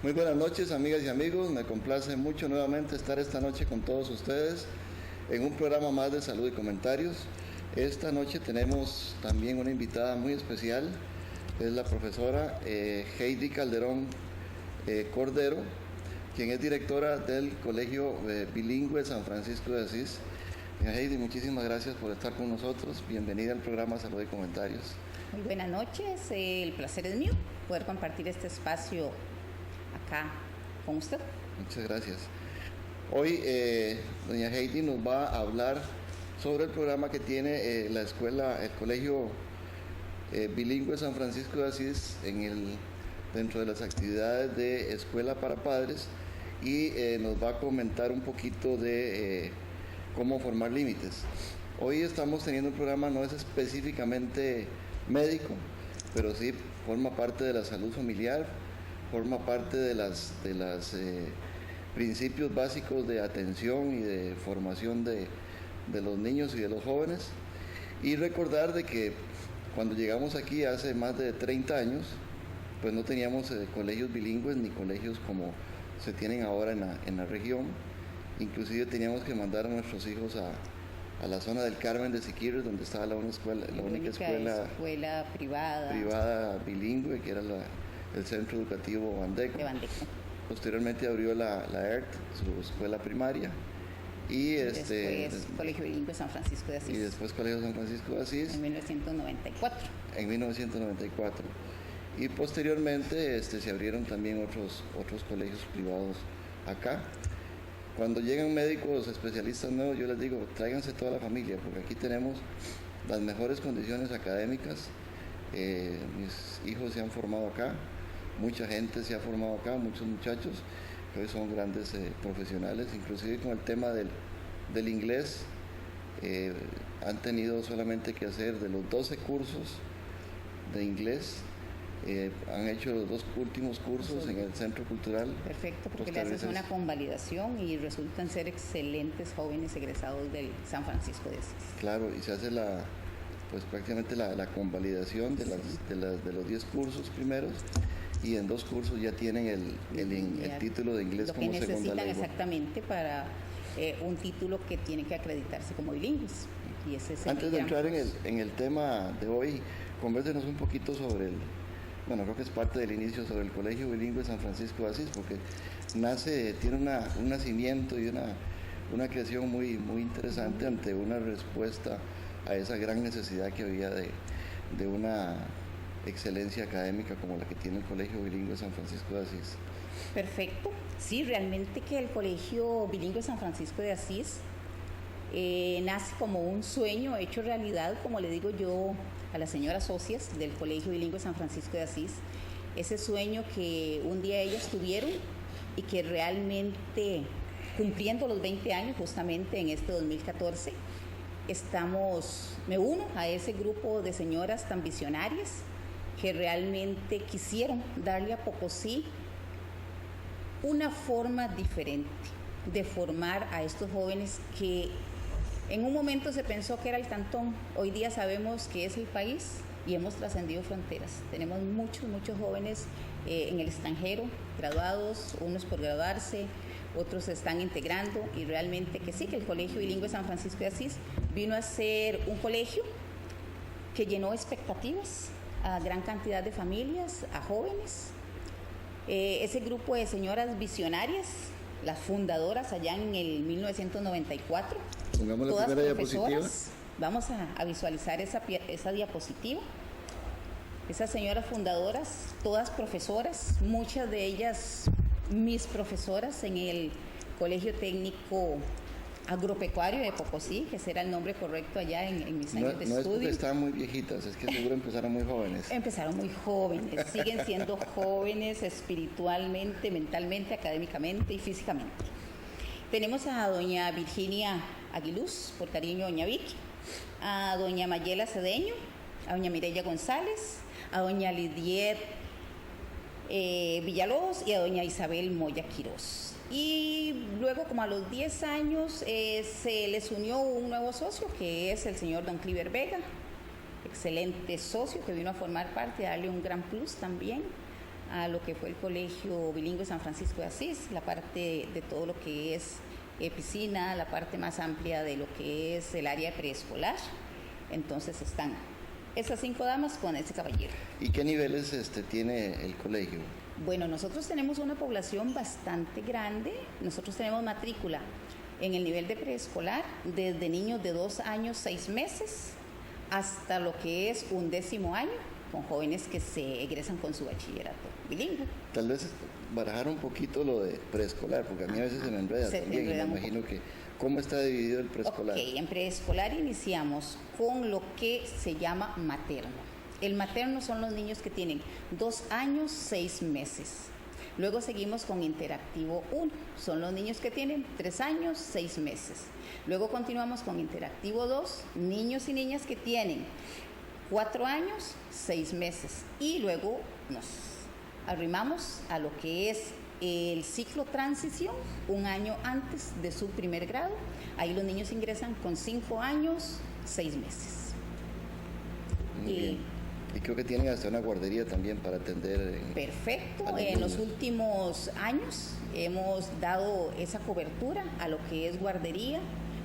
Muy buenas noches, amigas y amigos. Me complace mucho nuevamente estar esta noche con todos ustedes en un programa más de salud y comentarios. Esta noche tenemos también una invitada muy especial, es la profesora Heidi Calderón Cordero, quien es directora del Colegio Bilingüe San Francisco de Asís. Heidi, muchísimas gracias por estar con nosotros. Bienvenida al programa Salud y Comentarios. Muy buenas noches, el placer es mío poder compartir este espacio acá con usted. Muchas gracias. Hoy doña Heidi nos va a hablar sobre el programa que tiene el Colegio Bilingüe San Francisco de Asís dentro de las actividades de Escuela para Padres, y nos va a comentar un poquito de cómo formar límites. Hoy estamos teniendo un programa, no es específicamente médico, pero sí forma parte de la salud familiar, forma parte de los principios básicos de atención y de formación de los niños y de los jóvenes. Y recordar de que cuando llegamos aquí hace más de 30 años, pues no teníamos colegios bilingües ni colegios como se tienen ahora en la región. Inclusive teníamos que mandar a nuestros hijos a la zona del Carmen de Siquirres, donde estaba la única escuela privada bilingüe, que era el Centro Educativo Bandeco. Posteriormente abrió la ERT, su escuela primaria, y después Colegio Bilingüe San Francisco de Asís. Y después Colegio San Francisco de Asís. En 1994. En 1994. Y posteriormente se abrieron también otros colegios privados acá. Cuando llegan médicos especialistas nuevos, yo les digo, tráiganse toda la familia, porque aquí tenemos las mejores condiciones académicas. Mis hijos se han formado acá, mucha gente se ha formado acá, muchos muchachos que hoy son grandes profesionales, inclusive con el tema del inglés. Han tenido solamente que hacer de los 12 cursos de inglés, han hecho los 2 últimos cursos en el Centro Cultural. Perfecto, porque le haces una convalidación y resultan ser excelentes jóvenes egresados del San Francisco de Asís. Claro, y se hace prácticamente la convalidación de los 10 cursos primeros, y en 2 cursos ya tienen el título de inglés como segunda lengua. Lo que necesitan exactamente para un título que tiene que acreditarse como bilingües. Y ese es Antes de entrar en el tema de hoy, convérsenos un poquito sobre creo que es parte del inicio, sobre el Colegio Bilingüe San Francisco de Asís, porque tiene un nacimiento y una creación muy, muy interesante ante una respuesta a esa gran necesidad que había de una excelencia académica como la que tiene el Colegio Bilingüe San Francisco de Asís. Perfecto. Sí, realmente que el Colegio Bilingüe San Francisco de Asís nace como un sueño hecho realidad, como le digo yo a las señoras socias del Colegio Bilingüe San Francisco de Asís, ese sueño que un día ellas tuvieron y que realmente, cumpliendo los 20 años justamente en este 2014, me uno a ese grupo de señoras tan visionarias que realmente quisieron darle a Pocosí una forma diferente de formar a estos jóvenes que en un momento se pensó que era el cantón. Hoy día sabemos que es el país y hemos trascendido fronteras. Tenemos muchos jóvenes en el extranjero, graduados, unos por graduarse, otros se están integrando, y realmente que sí, que el Colegio Bilingüe San Francisco de Asís vino a ser un colegio que llenó expectativas a gran cantidad de familias, a jóvenes. Ese grupo de señoras visionarias, las fundadoras allá en el 1994, pongamos la primera diapositiva. Vamos a visualizar esa diapositiva. Esas señoras fundadoras, todas profesoras, muchas de ellas mis profesoras en el Colegio Técnico Agropecuario de Pocosí, que ese era el nombre correcto allá en mis años de estudio. No es porque estaban muy viejitas, es que seguro empezaron muy jóvenes. Empezaron muy jóvenes, siguen siendo jóvenes espiritualmente, mentalmente, académicamente y físicamente. Tenemos a doña Virginia Aguiluz, por cariño doña Vicky, a doña Mayela Cedeño, a doña Mireya González, a doña Lidiet Villalobos y a doña Isabel Moya Quirós. Y luego, como a los 10 años, se les unió un nuevo socio, que es el señor don Cliver Vega, excelente socio que vino a formar parte, a darle un gran plus también a lo que fue el Colegio Bilingüe San Francisco de Asís, la parte de todo lo que es piscina, la parte más amplia de lo que es el área preescolar. Entonces están esas 5 damas con ese caballero. ¿Y qué niveles tiene el colegio? Bueno, nosotros tenemos una población bastante grande. Nosotros tenemos matrícula en el nivel de preescolar desde niños de 2 años, 6 meses hasta lo que es 11º año, con jóvenes que se egresan con su bachillerato bilingüe. Tal vez barajar un poquito lo de preescolar, porque a mí a veces se me enreda también. Me imagino que, ¿cómo está dividido el preescolar? Ok, en preescolar iniciamos con lo que se llama materno. El materno son los niños que tienen 2 años, 6 meses. Luego seguimos con interactivo 1, son los niños que tienen 3 años, 6 meses. Luego continuamos con interactivo 2, niños y niñas que tienen 4 años, 6 meses. Y luego nos arrimamos a lo que es el ciclo transición, 1 año antes de su primer grado. Ahí los niños ingresan con 5 años, 6 meses. Muy bien. Y creo que tienen hasta una guardería también para atender. Perfecto. En los últimos años hemos dado esa cobertura a lo que es guardería.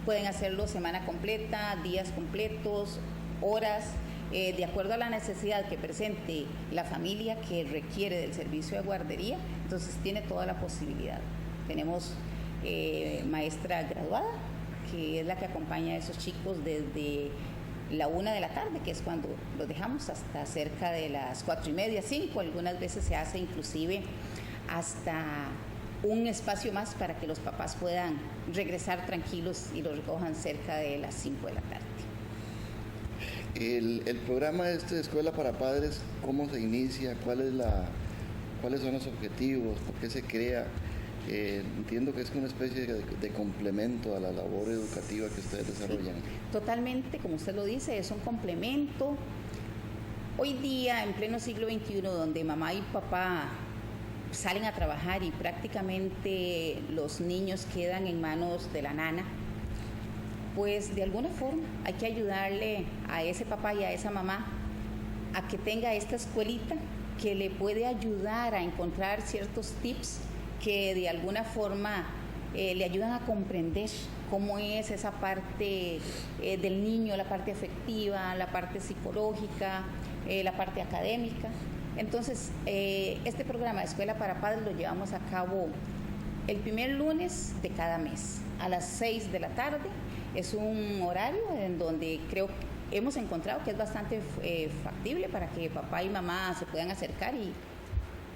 Pueden hacerlo semana completa, días completos, horas, de acuerdo a la necesidad que presente la familia que requiere del servicio de guardería. Entonces tiene toda la posibilidad. Tenemos maestra graduada, que es la que acompaña a esos chicos desde la 1 de la tarde, que es cuando los dejamos, hasta cerca de las 4:30, 5. Algunas veces se hace inclusive hasta un espacio más para que los papás puedan regresar tranquilos y los recojan cerca de las 5 de la tarde. El programa de Escuela para Padres, ¿cómo se inicia? ¿Cuáles son los objetivos? ¿Por qué se crea? Entiendo que es una especie de complemento a la labor educativa que ustedes desarrollan. Sí, totalmente, como usted lo dice, es un complemento. Hoy día, en pleno siglo XXI, donde mamá y papá salen a trabajar y prácticamente los niños quedan en manos de la nana, pues de alguna forma hay que ayudarle a ese papá y a esa mamá a que tenga esta escuelita que le puede ayudar a encontrar ciertos tips que de alguna forma le ayudan a comprender cómo es esa parte del niño, la parte afectiva, la parte psicológica, la parte académica. Entonces, este programa de Escuela para Padres lo llevamos a cabo el primer lunes de cada mes a las 6 de la tarde. Es un horario en donde hemos encontrado que es bastante factible para que papá y mamá se puedan acercar y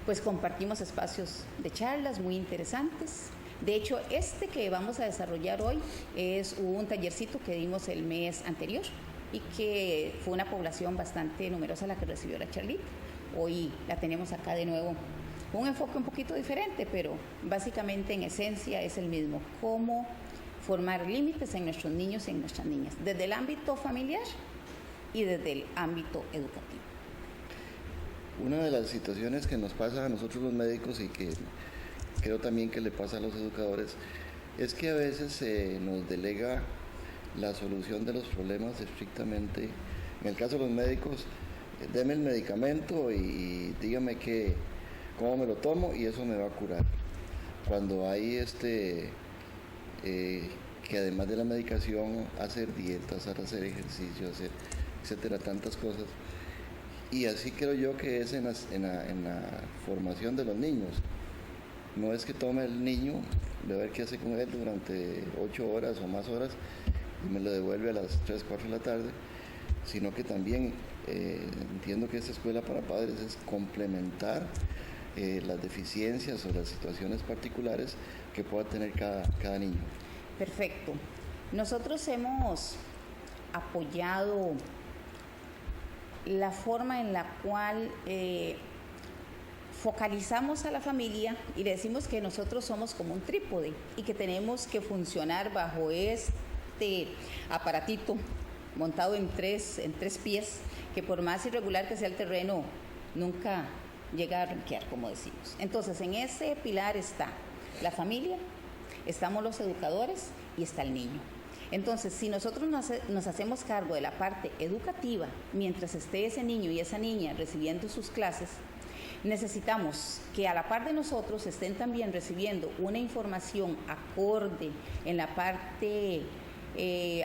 pues compartimos espacios de charlas muy interesantes. De hecho, que vamos a desarrollar hoy es un tallercito que dimos el mes anterior y que fue una población bastante numerosa la que recibió la charlita. Hoy la tenemos acá de nuevo. Un enfoque un poquito diferente, pero básicamente en esencia es el mismo. Cómo formar límites en nuestros niños y en nuestras niñas, desde el ámbito familiar y desde el ámbito educativo. Una de las situaciones que nos pasa a nosotros los médicos y que creo también que le pasa a los educadores es que a veces se nos delega la solución de los problemas estrictamente. En el caso de los médicos, deme el medicamento y dígame cómo me lo tomo y eso me va a curar. Cuando hay que además de la medicación, hacer dietas, hacer ejercicio, etcétera, tantas cosas. Y así creo yo que es en la formación de los niños. No es que tome el niño, de ver qué hace con él durante 8 horas o más horas y me lo devuelve a las 3, 4 de la tarde, sino que también entiendo que esta escuela para padres es complementar las deficiencias o las situaciones particulares que pueda tener cada niño. Perfecto. Nosotros hemos apoyado la forma en la cual focalizamos a la familia y le decimos que nosotros somos como un trípode y que tenemos que funcionar bajo este aparatito montado en tres pies, que por más irregular que sea el terreno, nunca llega a ranquear, como decimos. Entonces, en ese pilar está la familia, estamos los educadores y está el niño. Entonces, si nosotros nos hacemos cargo de la parte educativa, mientras esté ese niño y esa niña recibiendo sus clases, necesitamos que a la par de nosotros estén también recibiendo una información acorde en la parte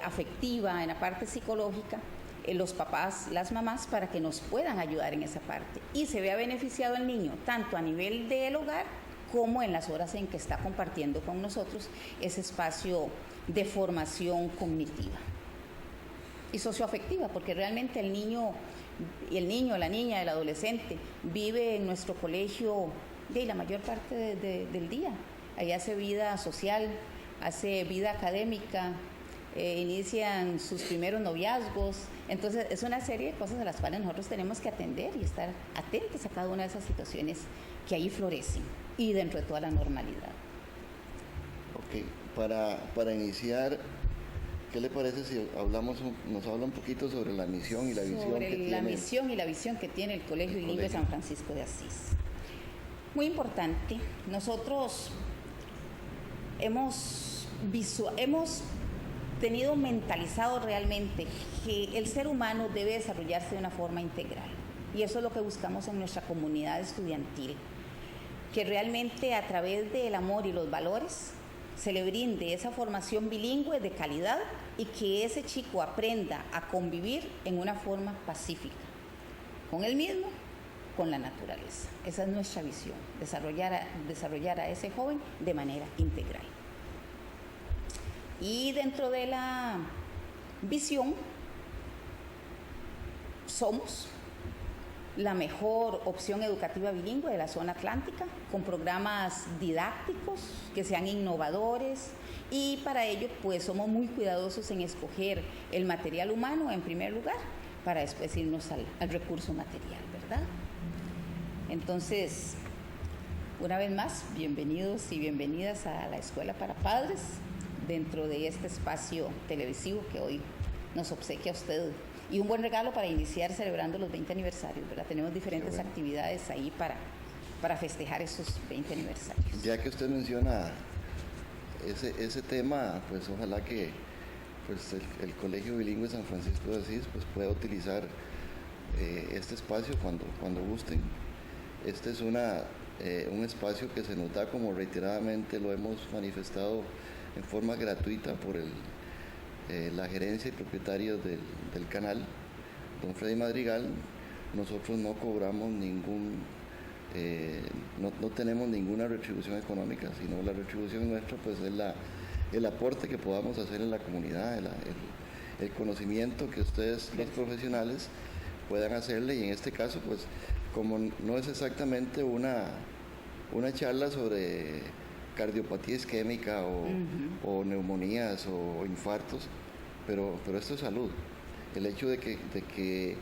afectiva, en la parte psicológica, los papás, las mamás, para que nos puedan ayudar en esa parte y se vea beneficiado el niño tanto a nivel del hogar como en las horas en que está compartiendo con nosotros ese espacio de formación cognitiva y socioafectiva, porque realmente el niño, la niña, el adolescente vive en nuestro colegio la mayor parte del día. Ahí hace vida social, hace vida académica, inician sus primeros noviazgos. Entonces es una serie de cosas a las cuales nosotros tenemos que atender y estar atentos a cada una de esas situaciones que ahí florecen y dentro de toda la normalidad. Ok, para iniciar, ¿qué le parece si nos habla un poquito sobre la misión y la visión que tiene? La misión y la visión que tiene el Colegio Bilingüe San Francisco de Asís. Muy importante, nosotros hemos tenido mentalizado realmente que el ser humano debe desarrollarse de una forma integral. Y eso es lo que buscamos en nuestra comunidad estudiantil, que realmente a través del amor y los valores se le brinde esa formación bilingüe de calidad y que ese chico aprenda a convivir en una forma pacífica, con él mismo, con la naturaleza. Esa es nuestra visión, desarrollar a ese joven de manera integral. Y dentro de la visión, somos la mejor opción educativa bilingüe de la zona atlántica, con programas didácticos que sean innovadores, y para ello pues somos muy cuidadosos en escoger el material humano en primer lugar, para después irnos al recurso material, ¿verdad? Entonces, una vez más, bienvenidos y bienvenidas a la Escuela para Padres, dentro de este espacio televisivo que hoy nos obsequia a usted. Y un buen regalo para iniciar celebrando los 20 aniversarios, ¿verdad? Tenemos diferentes actividades ahí para festejar esos 20 aniversarios. Ya que usted menciona ese tema, pues ojalá que pues el Colegio Bilingüe San Francisco de Asís pues pueda utilizar este espacio cuando gusten. Este es un espacio que se nos da, como reiteradamente lo hemos manifestado, en forma gratuita por la gerencia y propietarios del canal, don Freddy Madrigal. Nosotros no cobramos no tenemos ninguna retribución económica, sino la retribución nuestra pues es el aporte que podamos hacer en la comunidad, el conocimiento que ustedes, los profesionales, puedan hacerle. Y en este caso pues como no es exactamente una charla sobre cardiopatía isquémica o neumonías o infartos, pero esto es salud. El hecho de que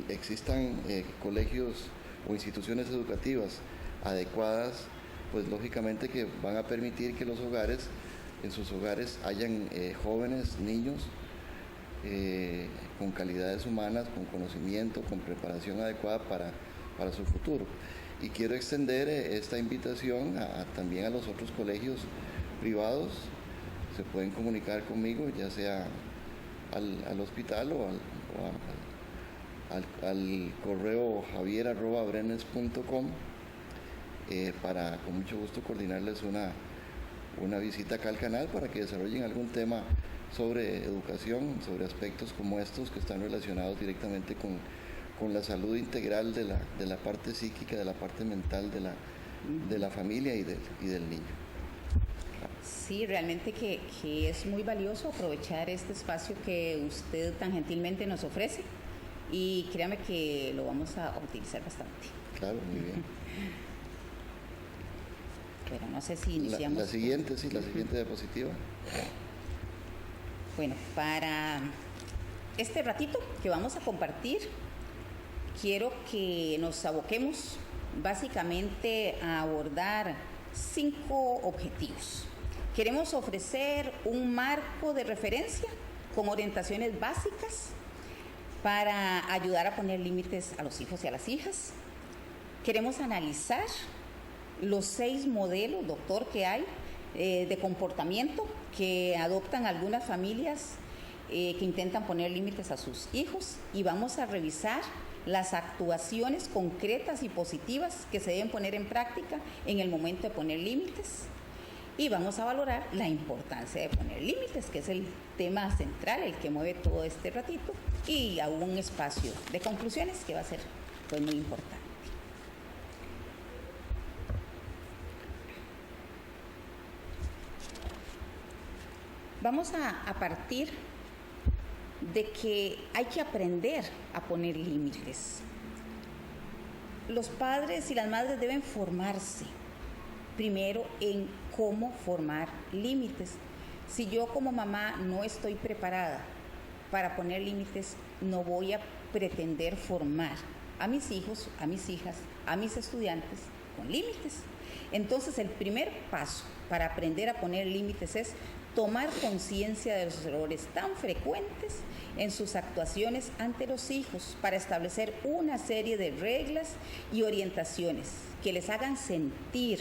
existan colegios o instituciones educativas adecuadas, pues lógicamente que van a permitir que en sus hogares hayan jóvenes, niños con calidades humanas, con conocimiento, con preparación adecuada para su futuro. Y quiero extender esta invitación también a los otros colegios privados. Se pueden comunicar conmigo, ya sea al hospital o al correo javier@brenes.com para con mucho gusto coordinarles una visita acá al canal para que desarrollen algún tema sobre educación, sobre aspectos como estos que están relacionados directamente con la salud integral de la parte psíquica, de la parte mental de la familia y del niño. Sí, realmente que es muy valioso aprovechar este espacio que usted tan gentilmente nos ofrece, y créame que lo vamos a utilizar bastante. Claro, muy bien. Pero no sé si iniciamos. La siguiente diapositiva. Bueno, para este ratito que vamos a compartir, quiero que nos aboquemos básicamente a abordar 5 objetivos. Queremos ofrecer un marco de referencia con orientaciones básicas para ayudar a poner límites a los hijos y a las hijas. Queremos analizar los 6 modelos, doctor, que hay de comportamiento que adoptan algunas familias que intentan poner límites a sus hijos, y vamos a revisar las actuaciones concretas y positivas que se deben poner en práctica en el momento de poner límites. Y vamos a valorar la importancia de poner límites, que es el tema central, el que mueve todo este ratito, y a un espacio de conclusiones que va a ser pues muy importante. Vamos a partir de que hay que aprender a poner límites. Los padres y las madres deben formarse primero en cómo formar límites. Si yo como mamá no estoy preparada para poner límites, no voy a pretender formar a mis hijos, a mis hijas, a mis estudiantes con límites. Entonces, el primer paso para aprender a poner límites es tomar conciencia de los errores tan frecuentes en sus actuaciones ante los hijos para establecer una serie de reglas y orientaciones que les hagan sentir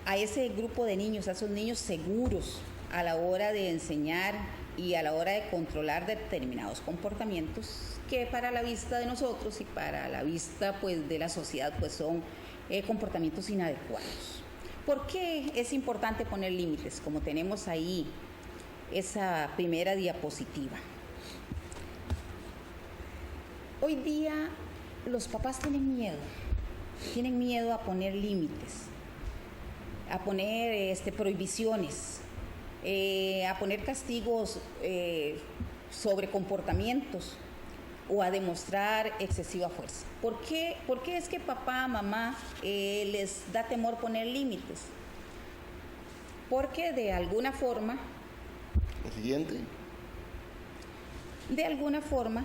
a ese grupo de niños, a esos niños seguros a la hora de enseñar y a la hora de controlar determinados comportamientos que para la vista de nosotros y para la vista pues de la sociedad pues son comportamientos inadecuados. ¿Por qué es importante poner límites? Como tenemos ahí esa primera diapositiva. Hoy día los papás tienen miedo a poner límites, a poner prohibiciones, a poner castigos sobre comportamientos o a demostrar excesiva fuerza. ¿Por qué es que papá, mamá les da temor poner límites? Porque de alguna forma, La siguiente. de alguna forma,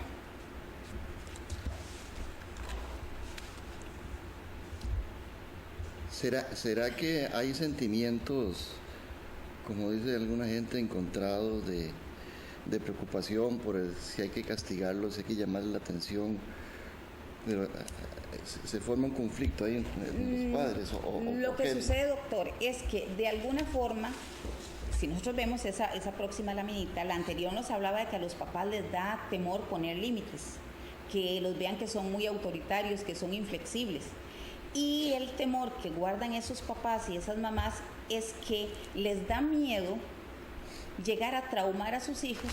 ¿Será que hay sentimientos, como dice alguna gente, encontrados de preocupación por si hay que castigarlos, si hay que llamarle la atención? Pero se forma un conflicto ahí entre los padres. Lo que sucede, doctor, es que de alguna forma, si nosotros vemos esa próxima laminita, la anterior nos hablaba de que a los papás les da temor poner límites, que los vean que son muy autoritarios, que son inflexibles. Y el temor que guardan esos papás y esas mamás es que les da miedo llegar a traumar a sus hijos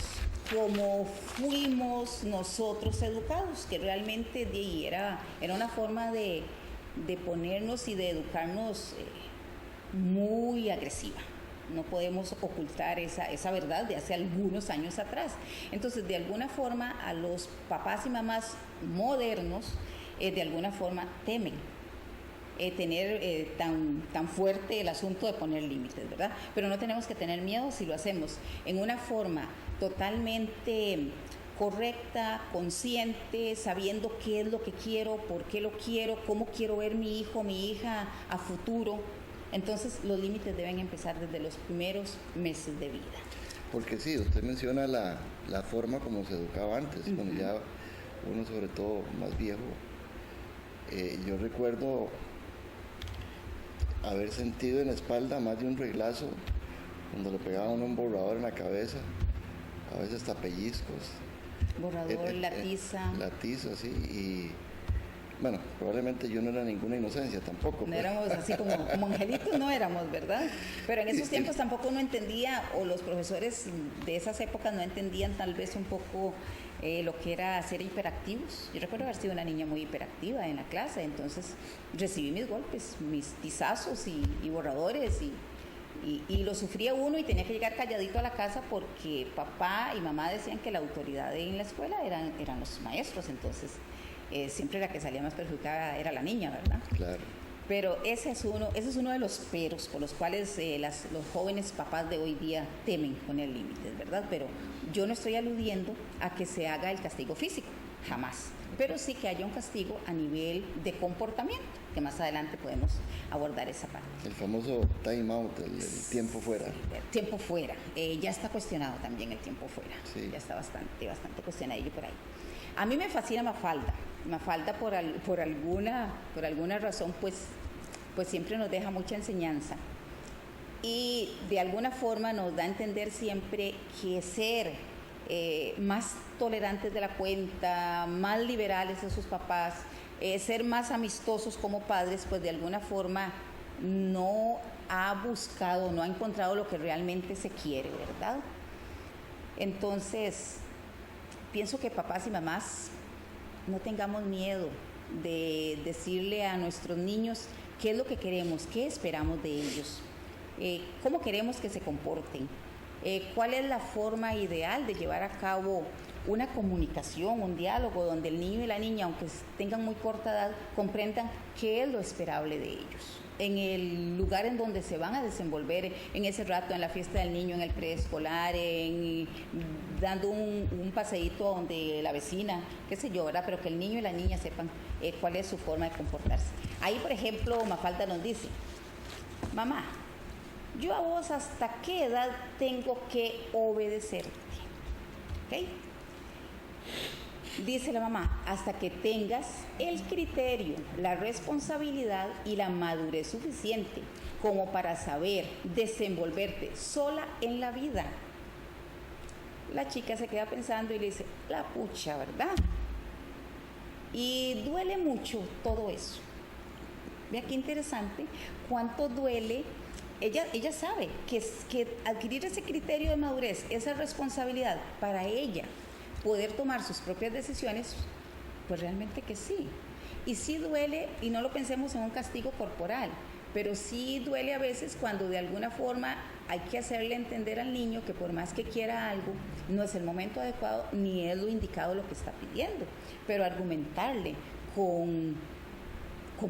como fuimos nosotros educados, que realmente era una forma de ponernos y de educarnos muy agresiva. No podemos ocultar esa verdad de hace algunos años atrás. Entonces, de alguna forma, a los papás y mamás modernos, de alguna forma temen tener tan fuerte el asunto de poner límites, ¿verdad? Pero no tenemos que tener miedo si lo hacemos en una forma totalmente correcta, consciente, sabiendo qué es lo que quiero, por qué lo quiero, cómo quiero ver mi hijo, mi hija a futuro. Entonces, los límites deben empezar desde los primeros meses de vida. Porque sí, usted menciona la forma como se educaba antes, cuando ya uno, sobre todo más viejo. Yo recuerdo haber sentido en la espalda más de un reglazo cuando le pegaban a uno un borrador en la cabeza, a veces hasta pellizcos. Borrador, la tiza. La tiza, sí, y bueno, probablemente yo no era ninguna inocencia tampoco. No éramos así como angelitos, no éramos, ¿verdad? Pero en esos tiempos tampoco uno entendía, o los profesores de esas épocas no entendían tal vez un poco lo que era ser hiperactivos. Yo recuerdo haber sido una niña muy hiperactiva en la clase, entonces recibí mis golpes, mis tizazos y borradores y lo sufría uno y tenía que llegar calladito a la casa porque papá y mamá decían que la autoridad en la escuela eran los maestros, entonces siempre la que salía más perjudicada era la niña, ¿verdad? Claro. Pero ese es uno de los peros por los cuales los jóvenes papás de hoy día temen poner límites, ¿verdad? Pero yo no estoy aludiendo a que se haga el castigo físico, jamás. Pero sí que haya un castigo a nivel de comportamiento, que más adelante podemos abordar esa parte. El famoso time out, el tiempo fuera. El tiempo fuera. Ya está cuestionado también el tiempo fuera. Sí. Ya está bastante cuestionadillo por ahí. A mí me fascina Mafalda. Mafalda por alguna razón pues siempre nos deja mucha enseñanza y de alguna forma nos da a entender siempre que ser más tolerantes de la cuenta, más liberales a sus papás, ser más amistosos como padres, pues de alguna forma no ha buscado, no ha encontrado lo que realmente se quiere, ¿verdad? Entonces, pienso que papás y mamás no tengamos miedo de decirle a nuestros niños qué es lo que queremos, qué esperamos de ellos, cómo queremos que se comporten, cuál es la forma ideal de llevar a cabo una comunicación, un diálogo donde el niño y la niña, aunque tengan muy corta edad, comprendan qué es lo esperable de ellos, en el lugar en donde se van a desenvolver, en ese rato, en la fiesta del niño, en el preescolar, dando un paseíto a donde la vecina, qué sé yo, ¿verdad? Pero que el niño y la niña sepan cuál es su forma de comportarse. Ahí, por ejemplo, Mafalda nos dice: mamá, yo a vos hasta qué edad tengo que obedecerte, ¿ok? Dice la mamá: hasta que tengas el criterio, la responsabilidad y la madurez suficiente como para saber desenvolverte sola en la vida. La chica se queda pensando y le dice: la pucha, ¿verdad? Y duele mucho todo eso. Vea qué interesante, cuánto duele. Ella sabe que adquirir ese criterio de madurez, esa responsabilidad para ella poder tomar sus propias decisiones, pues realmente que sí. Y sí duele, y no lo pensemos en un castigo corporal, pero sí duele a veces cuando de alguna forma hay que hacerle entender al niño que por más que quiera algo, no es el momento adecuado ni es lo indicado lo que está pidiendo, pero argumentarle con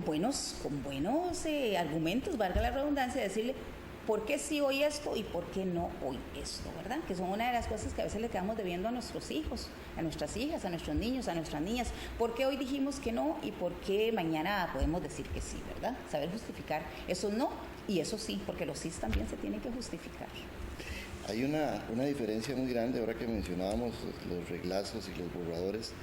buenos argumentos, valga la redundancia, decirle por qué sí hoy esto y por qué no hoy esto, ¿verdad? Que son una de las cosas que a veces le quedamos debiendo a nuestros hijos, a nuestras hijas, a nuestros niños, a nuestras niñas. ¿Por qué hoy dijimos que no y por qué mañana podemos decir que sí, ¿verdad? Saber justificar eso no y eso sí, porque los sí también se tienen que justificar. Hay una diferencia muy grande ahora que mencionábamos los reglazos y los borradores.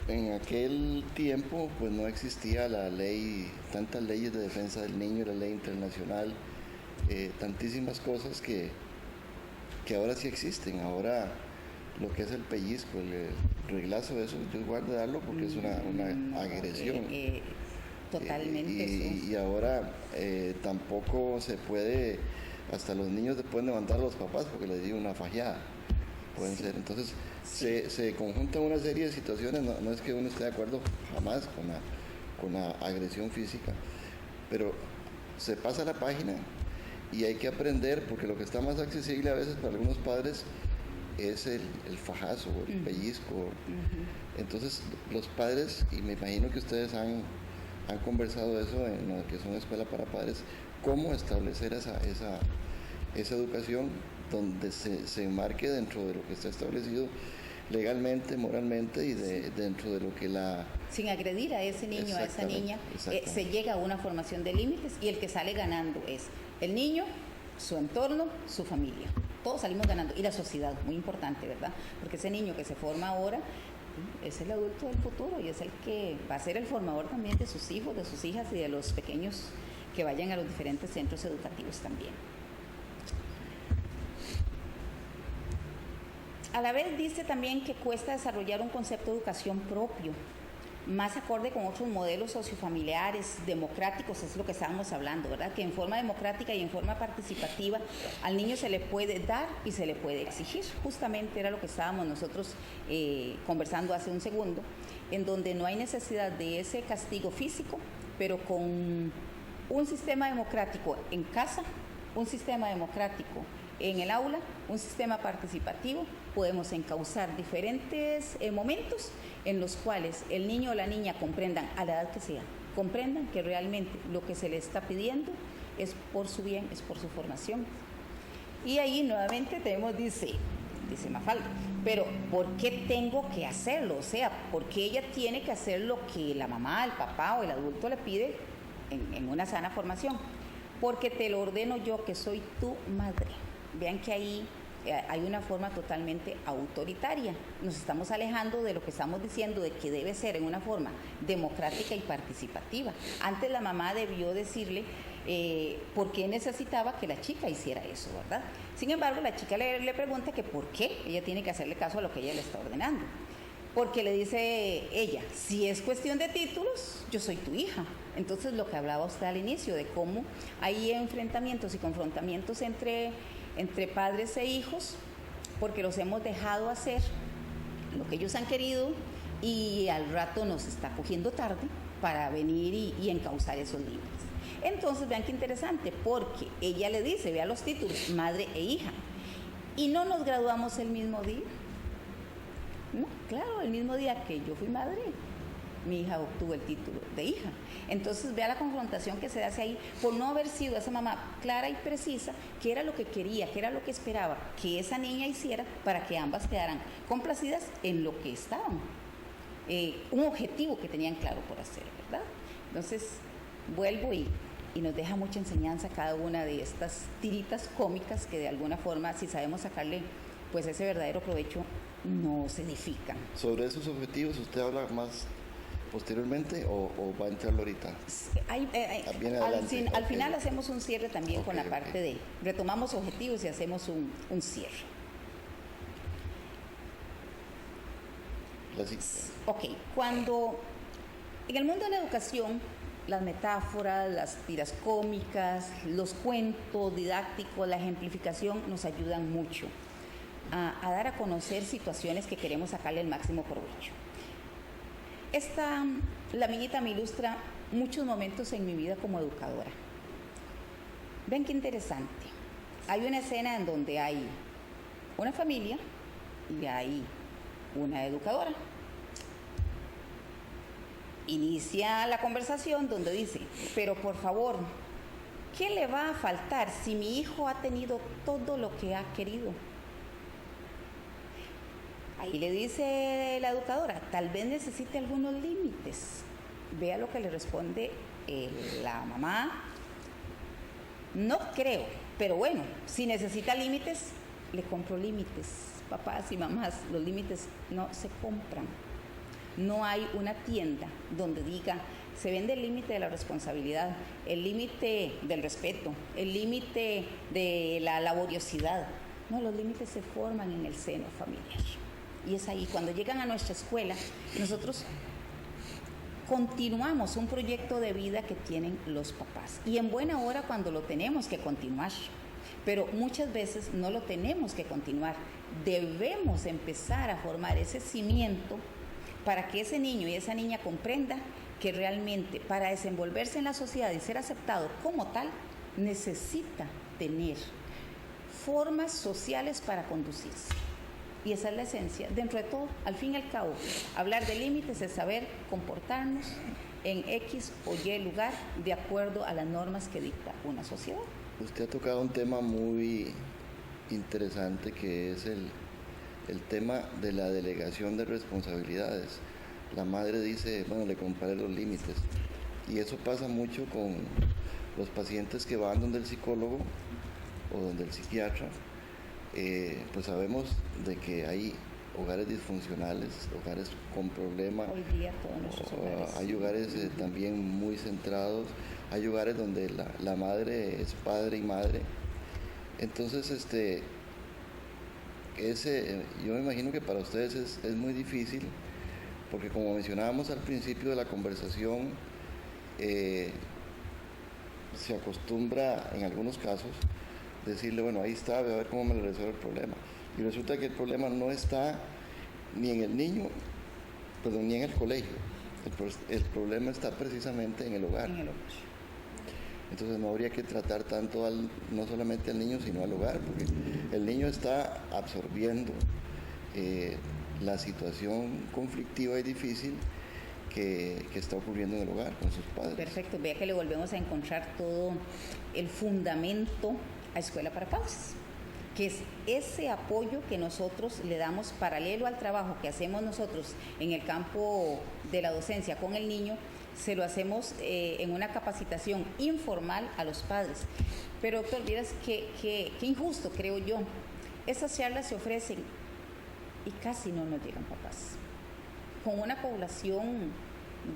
En aquel tiempo pues no existía la ley, tantas leyes de defensa del niño, la ley internacional, tantísimas cosas que ahora sí existen. Ahora lo que es el pellizco, el reglazo, eso yo guardo de darlo porque es una agresión. Totalmente. Y ahora tampoco se puede, hasta los niños se pueden levantar a los papás porque les dio una fajeada. Pueden ser. Entonces se conjuntan una serie de situaciones, no es que uno esté de acuerdo jamás con la agresión física, pero se pasa la página y hay que aprender, porque lo que está más accesible a veces para algunos padres es el fajazo, el pellizco. Entonces los padres, y me imagino que ustedes han conversado eso en lo que son escuela para padres, cómo establecer esa educación donde se enmarque dentro de lo que está establecido legalmente, moralmente y dentro de lo que sin agredir a ese niño, a esa niña, se llega a una formación de límites y el que sale ganando es el niño, su entorno, su familia. Todos salimos ganando y la sociedad, muy importante, ¿verdad? Porque ese niño que se forma ahora es el adulto del futuro y es el que va a ser el formador también de sus hijos, de sus hijas y de los pequeños que vayan a los diferentes centros educativos también. A la vez dice también que cuesta desarrollar un concepto de educación propio, más acorde con otros modelos sociofamiliares, democráticos, es lo que estábamos hablando, ¿verdad? Que en forma democrática y en forma participativa al niño se le puede dar y se le puede exigir. Justamente era lo que estábamos nosotros conversando hace un segundo, en donde no hay necesidad de ese castigo físico, pero con un sistema democrático en casa, un sistema democrático en el aula, un sistema participativo, podemos encauzar diferentes momentos en los cuales el niño o la niña comprendan, a la edad que sea, comprendan que realmente lo que se le está pidiendo es por su bien, es por su formación. Y ahí nuevamente tenemos, dice Mafalda, pero ¿por qué tengo que hacerlo? O sea, ¿por qué ella tiene que hacer lo que la mamá, el papá o el adulto le pide en una sana formación? Porque te lo ordeno yo, que soy tu madre. Vean que ahí hay una forma totalmente autoritaria. Nos estamos alejando de lo que estamos diciendo de que debe ser en una forma democrática y participativa. Antes la mamá debió decirle por qué necesitaba que la chica hiciera eso, ¿verdad? Sin embargo, la chica le pregunta que por qué ella tiene que hacerle caso a lo que ella le está ordenando. Porque le dice ella, si es cuestión de títulos, yo soy tu hija. Entonces, lo que hablaba usted al inicio, de cómo hay enfrentamientos y confrontamientos entre padres e hijos, porque los hemos dejado hacer lo que ellos han querido y al rato nos está cogiendo tarde para venir y encauzar esos límites. Entonces, vean qué interesante, porque ella le dice, vea los títulos, madre e hija, y no nos graduamos el mismo día. No, claro, el mismo día que yo fui madre, mi hija obtuvo el título de hija. Entonces, vea la confrontación que se hace ahí por no haber sido esa mamá clara y precisa, qué era lo que quería, qué era lo que esperaba que esa niña hiciera para que ambas quedaran complacidas en lo que estaban. Un objetivo que tenían claro por hacer, ¿verdad? Entonces, vuelvo y nos deja mucha enseñanza cada una de estas tiritas cómicas que de alguna forma, si sabemos sacarle pues ese verdadero provecho, nos edifican. ¿Sobre esos objetivos usted habla más posteriormente o va a entrarlo ahorita? Al final hacemos un cierre también con la parte de, retomamos objetivos y hacemos un cierre. Cuando en el mundo de la educación, las metáforas, las tiras cómicas, los cuentos didácticos, la ejemplificación nos ayudan mucho a dar a conocer situaciones que queremos sacarle el máximo provecho. Esta lamiguita me ilustra muchos momentos en mi vida como educadora. Ven qué interesante. Hay una escena en donde hay una familia y hay una educadora. Inicia la conversación donde dice, pero por favor, ¿qué le va a faltar si mi hijo ha tenido todo lo que ha querido? Ahí le dice la educadora, tal vez necesite algunos límites. Vea lo que le responde la mamá. No creo, pero bueno, si necesita límites, le compro límites. Papás y mamás, los límites no se compran. No hay una tienda donde diga, se vende el límite de la responsabilidad, el límite del respeto, el límite de la laboriosidad. No, los límites se forman en el seno familiar. Y es ahí, cuando llegan a nuestra escuela, nosotros continuamos un proyecto de vida que tienen los papás. Y en buena hora cuando lo tenemos que continuar. Pero muchas veces no lo tenemos que continuar. Debemos empezar a formar ese cimiento para que ese niño y esa niña comprenda que realmente para desenvolverse en la sociedad y ser aceptado como tal, necesita tener formas sociales para conducirse. Y esa es la esencia. Dentro de todo, al fin y al cabo, hablar de límites es saber comportarnos en X o Y lugar de acuerdo a las normas que dicta una sociedad. Usted ha tocado un tema muy interesante que es el tema de la delegación de responsabilidades. La madre dice, bueno, le comparé los límites. Y eso pasa mucho con los pacientes que van donde el psicólogo o donde el psiquiatra. Pues sabemos de que hay hogares disfuncionales, hogares con problemas. Hoy día todos nuestros hogares. Hay hogares también muy centrados, hay hogares donde la madre es padre y madre. Entonces, yo me imagino que para ustedes es muy difícil, porque como mencionábamos al principio de la conversación, se acostumbra en algunos casos decirle, bueno, ahí está, voy a ver cómo me le resuelve el problema. Y resulta que el problema no está ni en el niño, ni en el colegio. El problema está precisamente en el hogar. Entonces no habría que tratar tanto no solamente al niño, sino al hogar, porque el niño está absorbiendo la situación conflictiva y difícil que está ocurriendo en el hogar con sus padres. Perfecto, vea que le volvemos a encontrar todo el fundamento a Escuela para Padres, que es ese apoyo que nosotros le damos paralelo al trabajo que hacemos nosotros en el campo de la docencia con el niño, se lo hacemos en una capacitación informal a los padres. Pero doctor, vieras que injusto, creo yo. Esas charlas se ofrecen y casi no nos llegan papás, con una población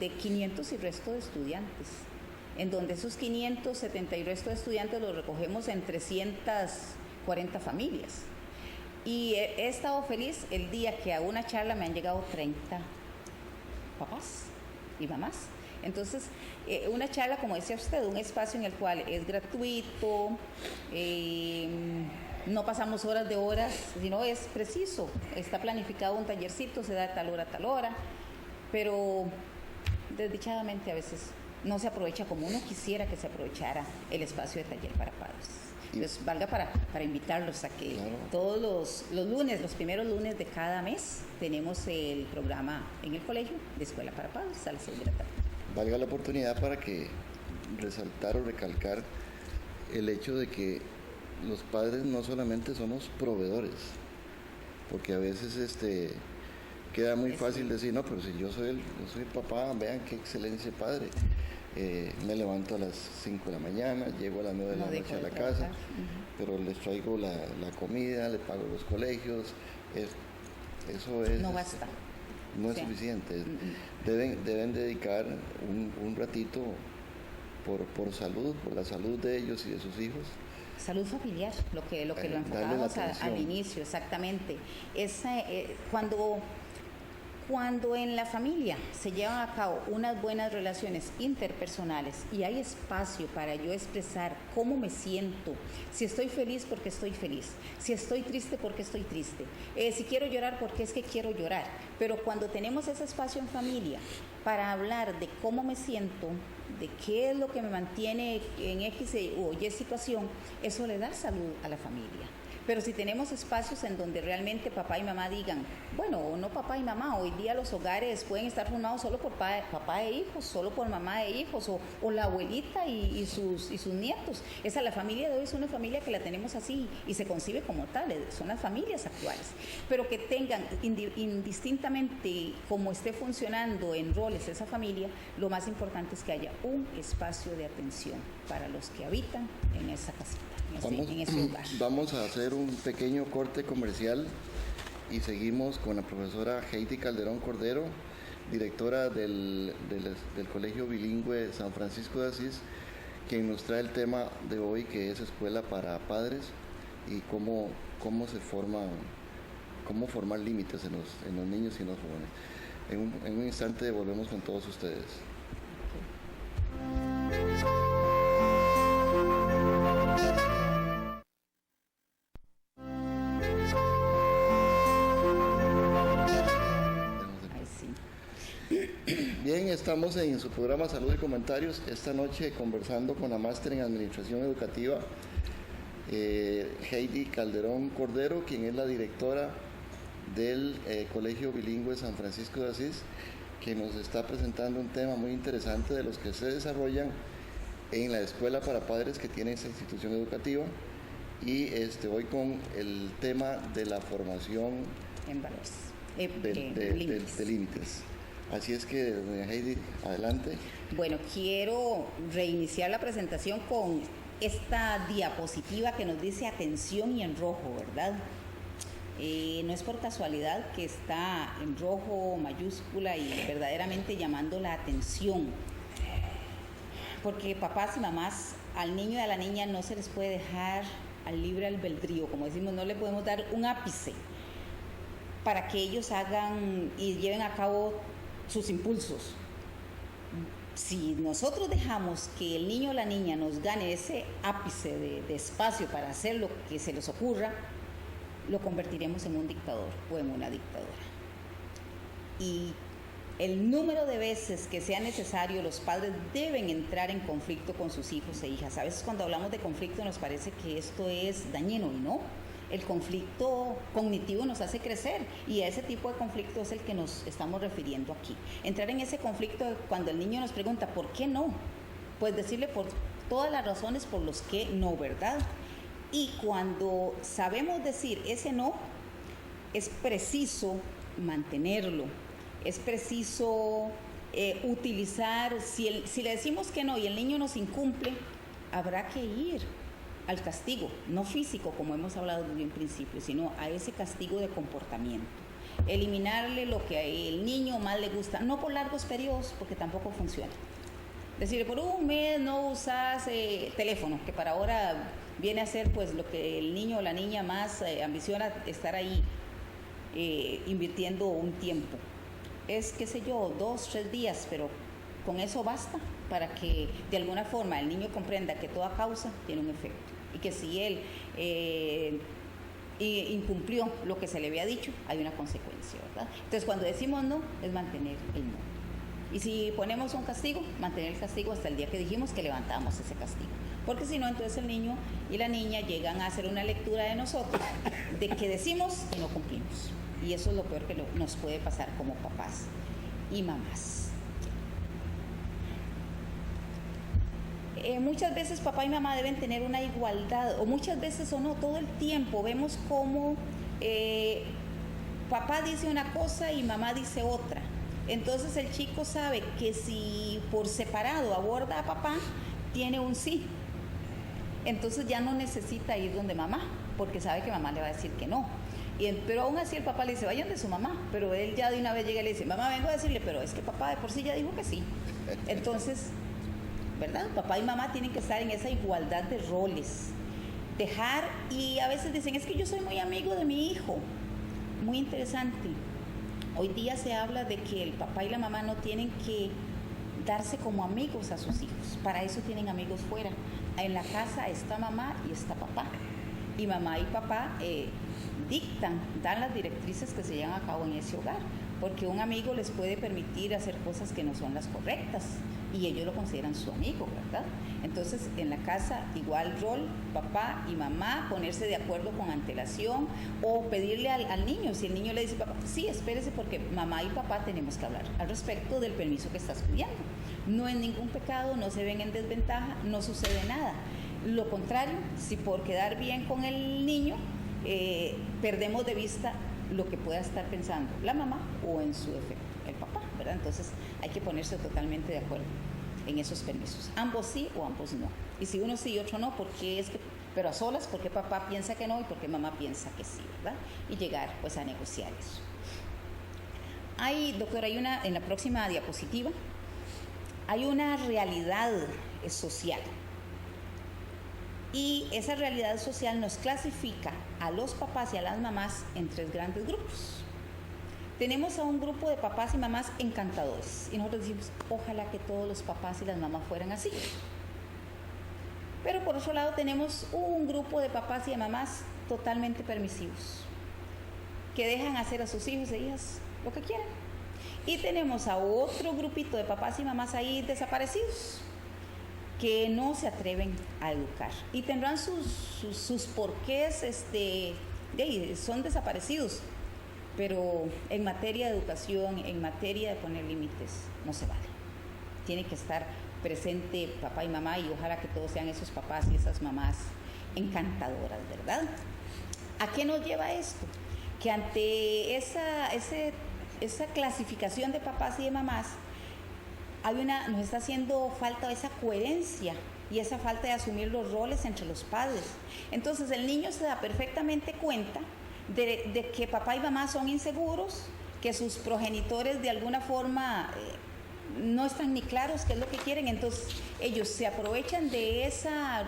de 500 y resto de estudiantes. en donde esos 570 y resto de estudiantes los recogemos en 340 familias. Y he estado feliz el día que a una charla me han llegado 30 papás y mamás. Entonces, una charla, como decía usted, un espacio en el cual es gratuito, no pasamos horas de horas, sino es preciso, está planificado un tallercito, se da de tal hora a tal hora, pero desdichadamente a veces no se aprovecha como uno quisiera que se aprovechara el espacio de taller para padres. Entonces, valga para invitarlos a que todos los lunes, los primeros lunes de cada mes, tenemos el programa en el colegio de Escuela para Padres a las 6 de la tarde. Valga la oportunidad para que resaltar o recalcar el hecho de que los padres no solamente somos proveedores, porque a veces queda muy fácil decir, no, pero si yo soy papá, vean qué excelente padre. Me levanto a las 5 de la mañana, llego a las 9 de la noche a la casa, pero les traigo la comida, les pago los colegios, eso es... No basta. No es suficiente. Deben dedicar un ratito por salud, por la salud de ellos y de sus hijos. Salud familiar, lo que lo enfocábamos al inicio, exactamente. Cuando en la familia se llevan a cabo unas buenas relaciones interpersonales y hay espacio para yo expresar cómo me siento, si estoy feliz porque estoy feliz, si estoy triste porque estoy triste, si quiero llorar porque es que quiero llorar, pero cuando tenemos ese espacio en familia para hablar de cómo me siento, de qué es lo que me mantiene en X o Y situación, eso le da salud a la familia. Pero si tenemos espacios en donde realmente papá y mamá digan, bueno, o no papá y mamá, hoy día los hogares pueden estar formados solo por papá e hijos, solo por mamá e hijos, o la abuelita y sus nietos. La familia de hoy es una familia que la tenemos así y se concibe como tal, son las familias actuales. Pero que tengan indistintamente como esté funcionando en roles esa familia, lo más importante es que haya un espacio de atención para los que habitan en esa casita. En ese lugar. Vamos a hacer un pequeño corte comercial y seguimos con la profesora Heidi Calderón Cordero, directora del Colegio Bilingüe San Francisco de Asís, quien nos trae el tema de hoy, que es Escuela para Padres y cómo formar límites en los niños y en los jóvenes. En un instante volvemos con todos ustedes. Bien, estamos en su programa Salud y Comentarios, esta noche conversando con la máster en Administración Educativa, Heidi Calderón Cordero, quien es la directora del Colegio Bilingüe San Francisco de Asís, que nos está presentando un tema muy interesante de los que se desarrollan en la Escuela para Padres que tiene esta institución educativa, y hoy con el tema de la formación en valores, de límites. Así es que, doña Heidi, adelante. Bueno, quiero reiniciar la presentación con esta diapositiva que nos dice atención y en rojo, ¿verdad? No es por casualidad que está en rojo, mayúscula y verdaderamente llamando la atención. Porque papás y mamás, al niño y a la niña no se les puede dejar al libre albedrío, como decimos, no le podemos dar un ápice para que ellos hagan y lleven a cabo sus impulsos. Si nosotros dejamos que el niño o la niña nos gane ese ápice de espacio para hacer lo que se les ocurra, lo convertiremos en un dictador o en una dictadora. Y el número de veces que sea necesario, los padres deben entrar en conflicto con sus hijos e hijas. A veces cuando hablamos de conflicto nos parece que esto es dañino y no. El conflicto cognitivo nos hace crecer y a ese tipo de conflicto es el que nos estamos refiriendo aquí. Entrar en ese conflicto cuando el niño nos pregunta ¿por qué no? Pues decirle por todas las razones por los que no, ¿verdad? Y cuando sabemos decir ese no, es preciso mantenerlo, es preciso utilizar, si le decimos que no y el niño nos incumple, habrá que ir al castigo, no físico como hemos hablado desde un principio, sino a ese castigo de comportamiento. Eliminarle lo que al niño más le gusta, no por largos periodos, porque tampoco funciona. decirle, por un mes no usas teléfono, que para ahora viene a ser pues lo que el niño o la niña más ambiciona, estar ahí invirtiendo un tiempo. Es, qué sé yo, 2, 3 días, pero con eso basta para que de alguna forma el niño comprenda que toda causa tiene un efecto y que si él incumplió lo que se le había dicho, hay una consecuencia, ¿verdad? Entonces, cuando decimos no, es mantener el no. Y si ponemos un castigo, mantener el castigo hasta el día que dijimos que levantamos ese castigo. Porque si no, entonces el niño y la niña llegan a hacer una lectura de nosotros, de que decimos y no cumplimos. Y eso es lo peor que nos puede pasar como papás y mamás. Muchas veces papá y mamá deben tener una igualdad, o muchas veces o no, todo el tiempo vemos como papá dice una cosa y mamá dice otra. Entonces el chico sabe que si por separado aborda a papá, tiene un sí. Entonces ya no necesita ir donde mamá, porque sabe que mamá le va a decir que no. Pero aún así el papá le dice, vayan de su mamá, pero él ya de una vez llega y le dice, mamá, vengo a decirle, pero es que papá de por sí ya dijo que sí. Entonces, ¿verdad? Papá y mamá tienen que estar en esa igualdad de roles. Dejar, y a veces dicen, es que yo soy muy amigo de mi hijo. Muy interesante. Hoy día se habla de que el papá y la mamá no tienen que darse como amigos a sus hijos. Para eso tienen amigos fuera. En la casa está mamá y está papá. Y mamá y papá dan las directrices que se llevan a cabo en ese hogar, porque un amigo les puede permitir hacer cosas que no son las correctas y ellos lo consideran su amigo, ¿verdad? Entonces, en la casa, igual rol, papá y mamá, ponerse de acuerdo con antelación o pedirle al niño, si el niño le dice, papá, sí, espérese porque mamá y papá tenemos que hablar al respecto del permiso que estás pidiendo. No es ningún pecado, no se ven en desventaja, no sucede nada. Lo contrario, si por quedar bien con el niño perdemos de vista lo que pueda estar pensando la mamá o en su defecto el papá, ¿verdad? Entonces hay que ponerse totalmente de acuerdo en esos permisos, ambos sí o ambos no. Y si uno sí y otro no, pero a solas, porque papá piensa que no y porque mamá piensa que sí, ¿verdad? Y llegar pues a negociar eso. Doctora, en la próxima diapositiva, hay una realidad social. Y esa realidad social nos clasifica a los papás y a las mamás en 3 grandes grupos. Tenemos a un grupo de papás y mamás encantadores. Y nosotros decimos, ojalá que todos los papás y las mamás fueran así. Pero por otro lado tenemos un grupo de papás y de mamás totalmente permisivos, que dejan hacer a sus hijos e hijas lo que quieran. Y tenemos a otro grupito de papás y mamás ahí desaparecidos, que no se atreven a educar y tendrán sus porqués, son desaparecidos, pero en materia de educación, en materia de poner límites, no se vale. Tiene que estar presente papá y mamá, y ojalá que todos sean esos papás y esas mamás encantadoras, ¿verdad? ¿A qué nos lleva esto? Que ante esa clasificación de papás y de mamás, nos está haciendo falta esa coherencia y esa falta de asumir los roles entre los padres. Entonces el niño se da perfectamente cuenta de que papá y mamá son inseguros, que sus progenitores de alguna forma no están ni claros qué es lo que quieren. Entonces ellos se aprovechan de esa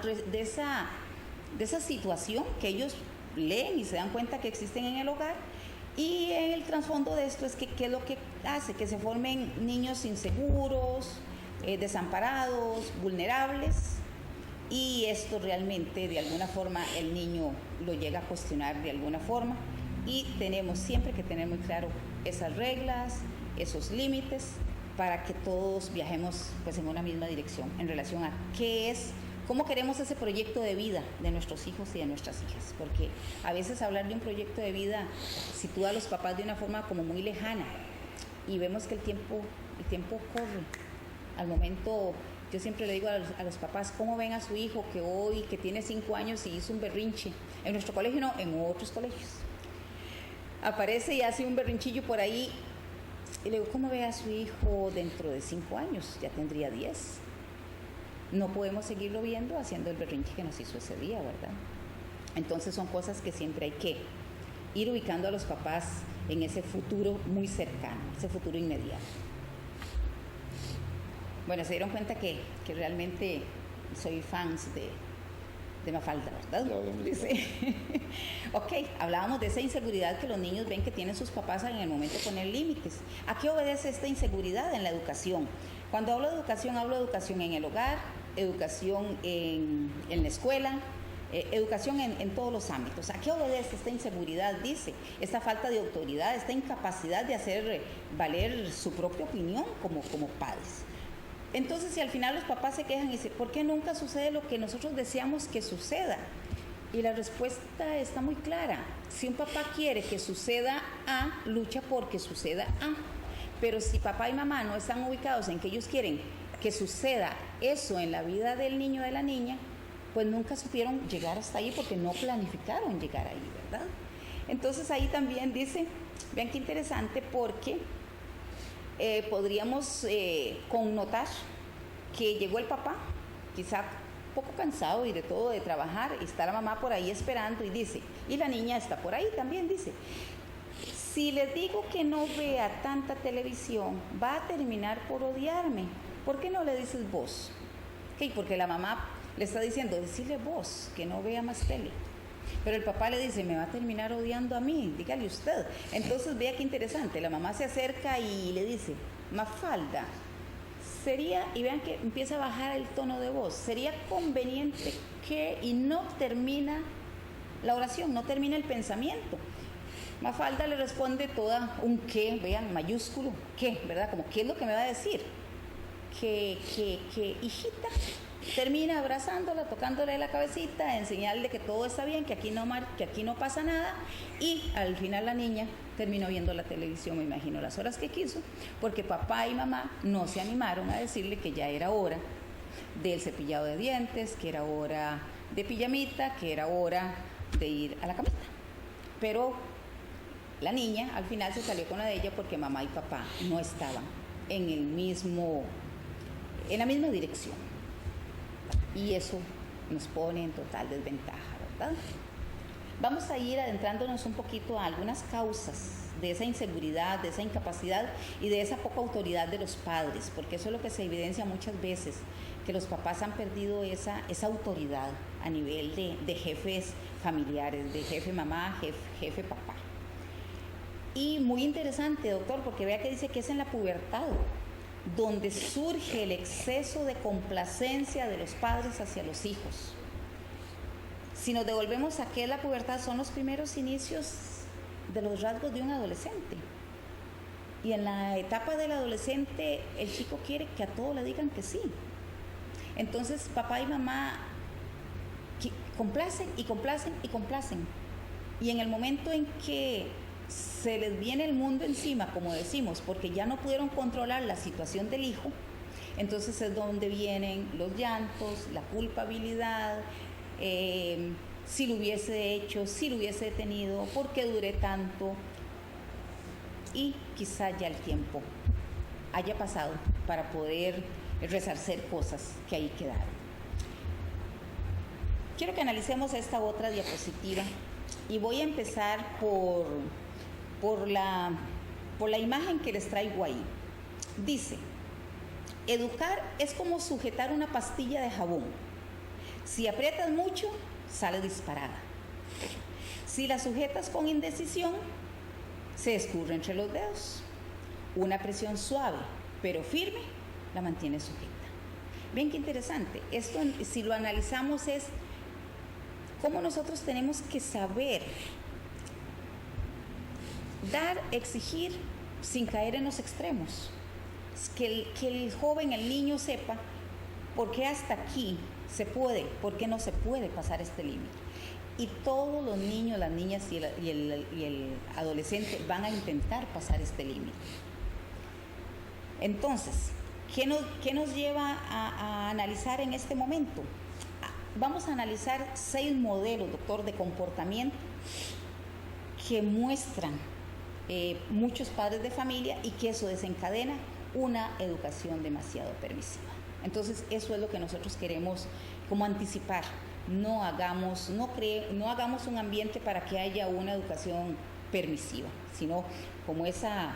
situación que ellos leen y se dan cuenta que existen en el hogar. Y en el trasfondo de esto es que ¿qué es lo que hace? Que se formen niños inseguros, desamparados, vulnerables, y esto realmente de alguna forma el niño lo llega a cuestionar de alguna forma, y tenemos siempre que tener muy claro esas reglas, esos límites, para que todos viajemos pues en una misma dirección en relación a cómo queremos ese proyecto de vida de nuestros hijos y de nuestras hijas, porque a veces hablar de un proyecto de vida sitúa a los papás de una forma como muy lejana, y vemos que el tiempo corre. Al momento, yo siempre le digo a los papás, ¿cómo ven a su hijo que tiene 5 años y hizo un berrinche? En nuestro colegio no, en otros colegios. Aparece y hace un berrinchillo por ahí, y le digo, ¿cómo ve a su hijo dentro de 5 años? Ya tendría 10. No podemos seguirlo viendo haciendo el berrinche que nos hizo ese día, ¿verdad? Entonces son cosas que siempre hay que ir ubicando a los papás en ese futuro muy cercano, ese futuro inmediato. Bueno, se dieron cuenta que realmente soy fans de Mafalda, ¿verdad? Dice. Ok, hablábamos de esa inseguridad que los niños ven que tienen sus papás en el momento de poner límites. ¿A qué obedece esta inseguridad en la educación? Cuando hablo de educación en el hogar, educación en la escuela, educación en todos los ámbitos. ¿A qué obedece esta inseguridad? Dice, esta falta de autoridad, esta incapacidad de hacer valer su propia opinión como padres. Entonces, si al final los papás se quejan y dicen, ¿por qué nunca sucede lo que nosotros deseamos que suceda? Y la respuesta está muy clara. Si un papá quiere que suceda A, lucha porque suceda A. Pero si papá y mamá no están ubicados en que ellos quieren que suceda eso en la vida del niño o de la niña, pues nunca supieron llegar hasta ahí porque no planificaron llegar ahí, ¿verdad? Entonces ahí también dice, vean qué interesante, porque podríamos connotar que llegó el papá, quizá poco cansado y de todo de trabajar, y está la mamá por ahí esperando y dice, y la niña está por ahí también, dice, si les digo que no vea tanta televisión, va a terminar por odiarme. ¿Por qué no le dices vos? ¿Qué? Porque la mamá le está diciendo, decirle vos que no vea más tele. Pero el papá le dice, me va a terminar odiando a mí, dígale usted. Entonces vea qué interesante, la mamá se acerca y le dice, Mafalda, sería, y vean que empieza a bajar el tono de voz, sería conveniente que, y no termina la oración, no termina el pensamiento. Mafalda le responde toda un qué, vean, mayúsculo, qué, ¿verdad? Como, ¿qué es lo que me va a decir? Que hijita, termina abrazándola, tocándole la cabecita, en señal de que todo está bien, que aquí no pasa nada, y al final la niña terminó viendo la televisión, me imagino, las horas que quiso, porque papá y mamá no se animaron a decirle que ya era hora del cepillado de dientes, que era hora de pijamita, que era hora de ir a la camita. Pero la niña al final se salió con la de ella porque mamá y papá no estaban en la misma dirección. Y eso nos pone en total desventaja, ¿verdad? Vamos a ir adentrándonos un poquito a algunas causas de esa inseguridad, de esa incapacidad y de esa poca autoridad de los padres, porque eso es lo que se evidencia muchas veces, que los papás han perdido esa autoridad a nivel de jefes familiares, de jefe mamá, jefe papá. Y muy interesante, doctor, porque vea que dice que es en la pubertad donde surge el exceso de complacencia de los padres hacia los hijos. Si nos devolvemos a qué es la pubertad, son los primeros inicios de los rasgos de un adolescente. Y en la etapa del adolescente, el chico quiere que a todo le digan que sí. Entonces, papá y mamá complacen y complacen y complacen. Y en el momento en que se les viene el mundo encima, como decimos, porque ya no pudieron controlar la situación del hijo, entonces es donde vienen los llantos, la culpabilidad, si lo hubiese hecho, si lo hubiese detenido, por qué duré tanto, y quizá ya el tiempo haya pasado para poder resarcer cosas que ahí quedaron. Quiero que analicemos esta otra diapositiva y voy a empezar por la imagen que les traigo ahí. Dice, educar es como sujetar una pastilla de jabón. Si aprietas mucho, sale disparada. Si la sujetas con indecisión, se escurre entre los dedos. Una presión suave, pero firme, la mantiene sujeta. Ven qué interesante. Esto, si lo analizamos, es cómo nosotros tenemos que saber dar, exigir, sin caer en los extremos. Que el joven, el niño sepa por qué hasta aquí se puede, por qué no se puede pasar este límite. Y todos los niños, las niñas y el adolescente van a intentar pasar este límite. Entonces, ¿qué nos lleva a analizar en este momento? Vamos a analizar 6 modelos, doctor, de comportamiento que muestran muchos padres de familia y que eso desencadena una educación demasiado permisiva. Entonces, eso es lo que nosotros queremos como anticipar. No hagamos un ambiente para que haya una educación permisiva, sino como esa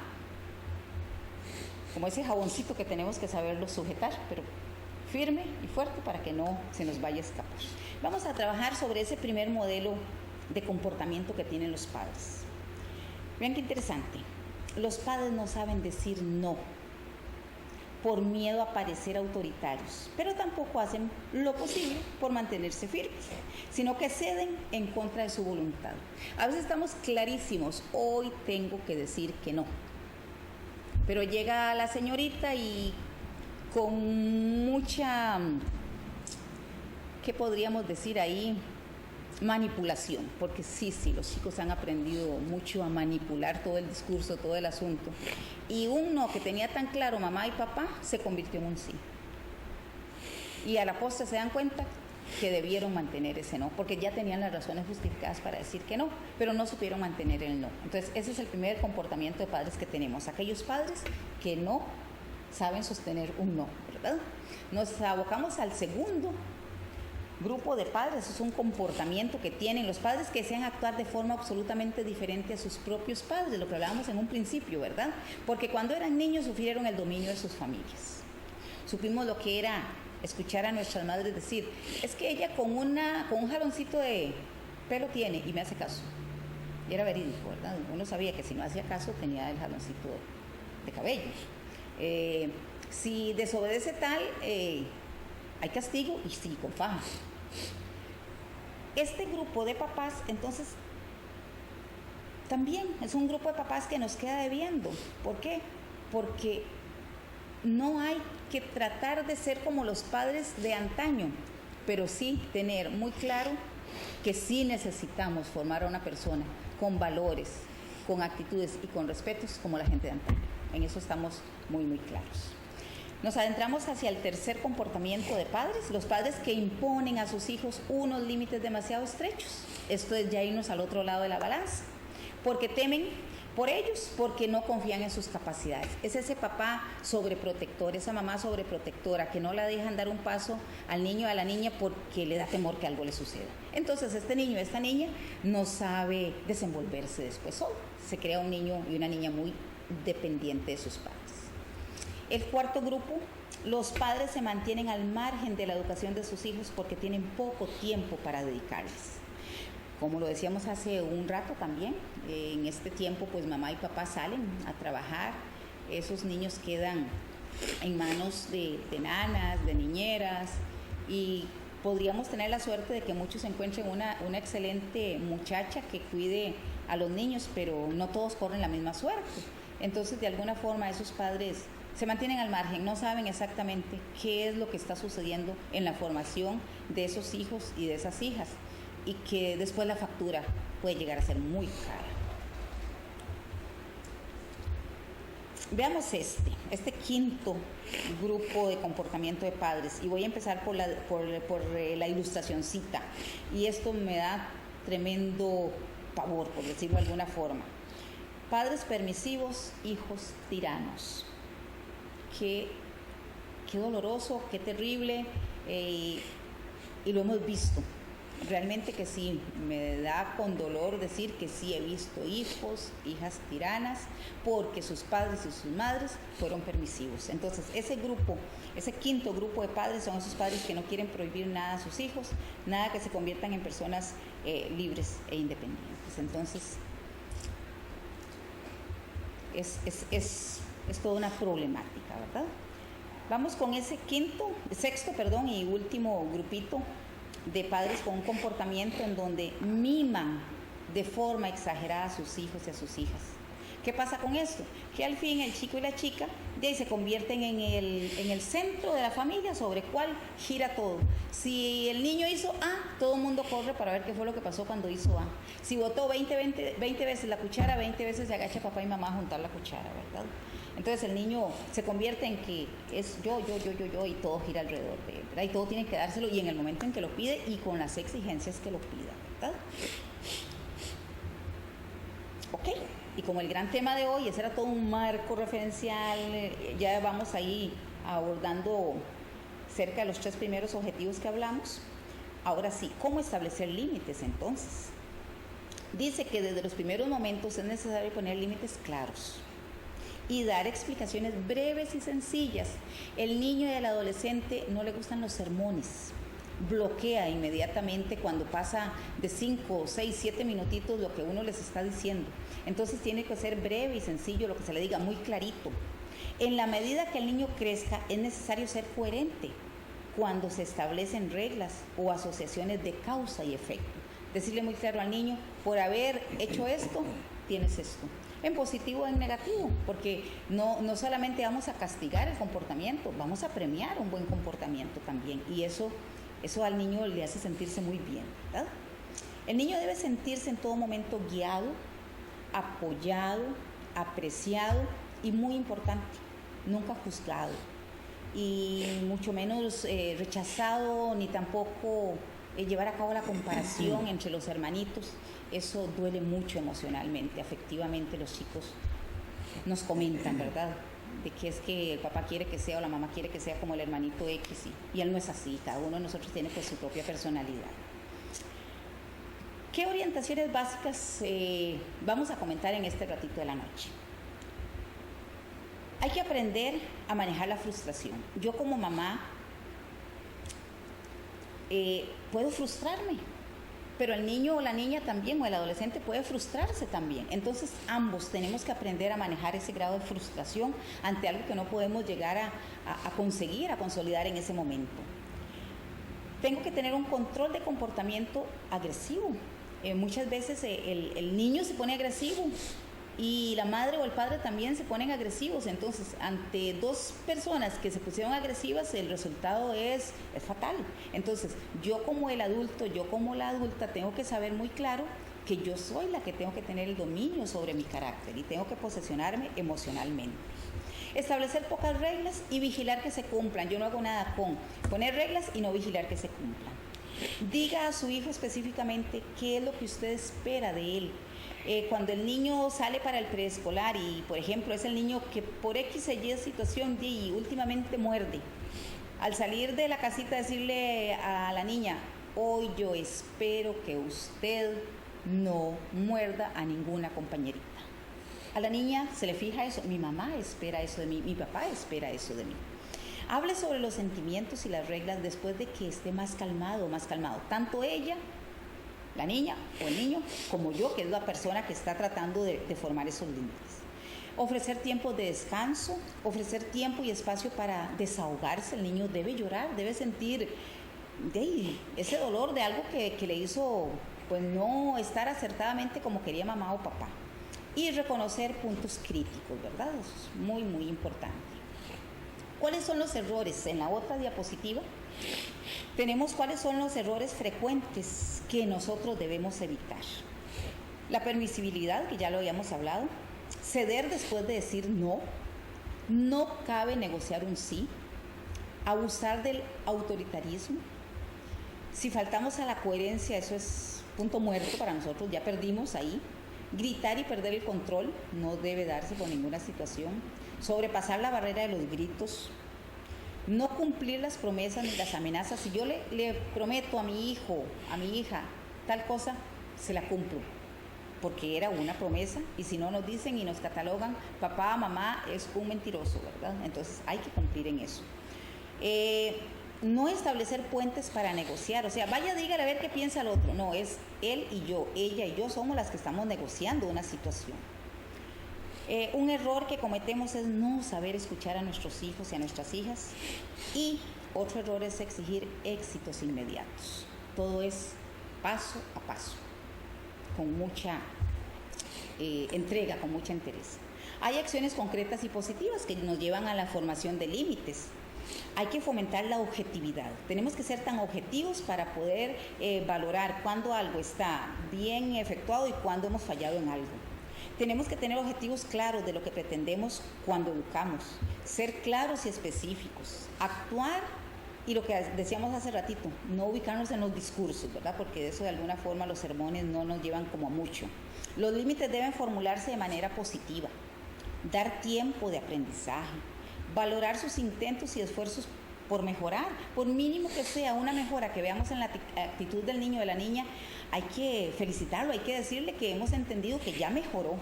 como ese jaboncito que tenemos que saberlo sujetar, pero firme y fuerte para que no se nos vaya a escapar. Vamos a trabajar sobre ese primer modelo de comportamiento que tienen los padres. Vean qué interesante. Los padres no saben decir no por miedo a parecer autoritarios, pero tampoco hacen lo posible por mantenerse firmes, sino que ceden en contra de su voluntad. A veces estamos clarísimos, hoy tengo que decir que no, pero llega la señorita y con mucha, ¿qué podríamos decir ahí? Manipulación, porque sí, los chicos han aprendido mucho a manipular todo el discurso, todo el asunto. Y un no que tenía tan claro mamá y papá se convirtió en un sí. Y a la postre se dan cuenta que debieron mantener ese no, porque ya tenían las razones justificadas para decir que no, pero no supieron mantener el no. Entonces, ese es el primer comportamiento de padres que tenemos, aquellos padres que no saben sostener un no, ¿verdad? Nos abocamos al segundo grupo de padres. Es un comportamiento que tienen los padres que desean actuar de forma absolutamente diferente a sus propios padres, lo que hablábamos en un principio, ¿verdad? Porque cuando eran niños sufrieron el dominio de sus familias. Supimos lo que era escuchar a nuestras madres decir, es que ella con un jaloncito de pelo tiene y me hace caso. Y era verídico, ¿verdad? Uno sabía que si no hacía caso tenía el jaloncito de cabello. Si desobedece tal, hay castigo y sí, con faja. Este grupo de papás, entonces, también es un grupo de papás que nos queda debiendo. ¿Por qué? Porque no hay que tratar de ser como los padres de antaño, pero sí tener muy claro que sí necesitamos formar a una persona con valores, con actitudes y con respetos como la gente de antaño. En eso estamos muy, muy claros. Nos adentramos hacia el tercer comportamiento de padres, los padres que imponen a sus hijos unos límites demasiado estrechos. Esto es ya irnos al otro lado de la balanza, porque temen por ellos, porque no confían en sus capacidades. Es ese papá sobreprotector, esa mamá sobreprotectora que no la dejan dar un paso al niño o a la niña porque le da temor que algo le suceda. Entonces este niño o esta niña no sabe desenvolverse después solo. Se crea un niño y una niña muy dependiente de sus padres. El cuarto grupo, los padres se mantienen al margen de la educación de sus hijos porque tienen poco tiempo para dedicarles. Como lo decíamos hace un rato también, en este tiempo pues mamá y papá salen a trabajar, esos niños quedan en manos de nanas, de niñeras, y podríamos tener la suerte de que muchos encuentren una excelente muchacha que cuide a los niños, pero no todos corren la misma suerte. Entonces de alguna forma esos padres se mantienen al margen, no saben exactamente qué es lo que está sucediendo en la formación de esos hijos y de esas hijas, y que después la factura puede llegar a ser muy cara. Veamos este quinto grupo de comportamiento de padres, y voy a empezar por la ilustracioncita, y esto me da tremendo pavor, por decirlo de alguna forma. Padres permisivos, hijos tiranos. Qué doloroso, qué terrible, y lo hemos visto. Realmente que sí, me da con dolor decir que sí he visto hijos, hijas tiranas, porque sus padres y sus madres fueron permisivos. Entonces, ese quinto grupo de padres son esos padres que no quieren prohibir nada a sus hijos, nada que se conviertan en personas libres e independientes. Entonces, es toda una problemática, ¿verdad? Vamos con ese sexto y último grupito de padres con un comportamiento en donde miman de forma exagerada a sus hijos y a sus hijas. ¿Qué pasa con esto? Que al fin el chico y la chica de ahí se convierten en el centro de la familia sobre cuál gira todo. Si el niño hizo A, todo el mundo corre para ver qué fue lo que pasó cuando hizo A. Si botó 20 veces la cuchara, 20 veces se agacha papá y mamá a juntar la cuchara, ¿verdad? Entonces el niño se convierte en que es yo, y todo gira alrededor de él, ¿verdad? Y todo tiene que dárselo, y en el momento en que lo pide y con las exigencias que lo pida, ¿verdad? Ok, y como el gran tema de hoy, ese era todo un marco referencial, ya vamos ahí abordando cerca de los 3 primeros objetivos que hablamos. Ahora sí, ¿cómo establecer límites entonces? Dice que desde los primeros momentos es necesario poner límites claros. y dar explicaciones breves y sencillas. El niño y el adolescente no le gustan los sermones, bloquea inmediatamente cuando pasa de 5, 6, 7 minutitos lo que uno les está diciendo. Entonces tiene que ser breve y sencillo lo que se le diga, muy clarito. En la medida que el niño crezca, es necesario ser coherente cuando se establecen reglas o asociaciones de causa y efecto. Decirle muy claro al niño, por haber hecho esto, tienes esto. En positivo o en negativo, porque no solamente vamos a castigar el comportamiento, vamos a premiar un buen comportamiento también. Y eso al niño le hace sentirse muy bien, ¿verdad? El niño debe sentirse en todo momento guiado, apoyado, apreciado y, muy importante, nunca juzgado. Y mucho menos rechazado, ni tampoco llevar a cabo la comparación entre los hermanitos. Eso duele mucho emocionalmente, afectivamente. Los chicos nos comentan, ¿verdad?, de que es que el papá quiere que sea o la mamá quiere que sea como el hermanito X, y él no es así. Cada uno de nosotros tiene pues su propia personalidad. ¿Qué orientaciones básicas vamos a comentar en este ratito de la noche? Hay que aprender a manejar la frustración. Yo como mamá puedo frustrarme, pero el niño o la niña también, o el adolescente puede frustrarse también. Entonces ambos tenemos que aprender a manejar ese grado de frustración ante algo que no podemos llegar a conseguir, a consolidar en ese momento. Tengo que tener un control de comportamiento agresivo. Muchas veces el niño se pone agresivo y la madre o el padre también se ponen agresivos. Entonces, ante dos personas que se pusieron agresivas, el resultado es fatal. Entonces, yo como el adulto, yo como la adulta, tengo que saber muy claro que yo soy la que tengo que tener el dominio sobre mi carácter y tengo que posesionarme emocionalmente. Establecer pocas reglas y vigilar que se cumplan. Yo no hago nada con poner reglas y no vigilar que se cumplan. Diga a su hijo específicamente qué es lo que usted espera de él. Cuando el niño sale para el preescolar y, por ejemplo, es el niño que por X o Y situación y últimamente muerde, al salir de la casita decirle a la niña, hoy yo espero que usted no muerda a ninguna compañerita. A la niña se le fija eso, mi mamá espera eso de mí, mi papá espera eso de mí. Hable sobre los sentimientos y las reglas después de que esté más calmado, tanto ella, la niña o el niño, como yo, que es la persona que está tratando de formar esos límites. Ofrecer tiempo de descanso, ofrecer tiempo y espacio para desahogarse. El niño debe llorar, debe sentir ese dolor de algo que le hizo pues no estar acertadamente como quería mamá o papá. Y reconocer puntos críticos, ¿verdad? Eso es muy, muy importante. ¿Cuáles son los errores? En la otra diapositiva tenemos cuáles son los errores frecuentes que nosotros debemos evitar. La permisibilidad, que ya lo habíamos hablado, ceder después de decir no, no cabe negociar un sí, abusar del autoritarismo. Si faltamos a la coherencia, eso es punto muerto para nosotros, ya perdimos ahí. Gritar y perder el control no debe darse por ninguna situación. Sobrepasar la barrera de los gritos. No cumplir las promesas ni las amenazas. Si yo le prometo a mi hijo, a mi hija, tal cosa, se la cumplo, porque era una promesa, y si no nos dicen y nos catalogan, papá, mamá es un mentiroso, ¿verdad? Entonces hay que cumplir en eso. No establecer puentes para negociar, o sea, vaya, dígale a ver qué piensa el otro. No, es él y yo, ella y yo somos las que estamos negociando una situación. Un error que cometemos es no saber escuchar a nuestros hijos y a nuestras hijas. Y otro error es exigir éxitos inmediatos. Todo es paso a paso, con mucha entrega, con mucha interés. Hay acciones concretas y positivas que nos llevan a la formación de límites. Hay que fomentar la objetividad. Tenemos que ser tan objetivos para poder valorar cuándo algo está bien efectuado y cuándo hemos fallado en algo. Tenemos que tener objetivos claros de lo que pretendemos cuando educamos, ser claros y específicos, actuar, y lo que decíamos hace ratito, no ubicarnos en los discursos, ¿verdad? Porque de eso de alguna forma los sermones no nos llevan como a mucho. Los límites deben formularse de manera positiva, dar tiempo de aprendizaje, valorar sus intentos y esfuerzos por mejorar, por mínimo que sea una mejora que veamos en la actitud del niño o de la niña, hay que felicitarlo, hay que decirle que hemos entendido que ya mejoró.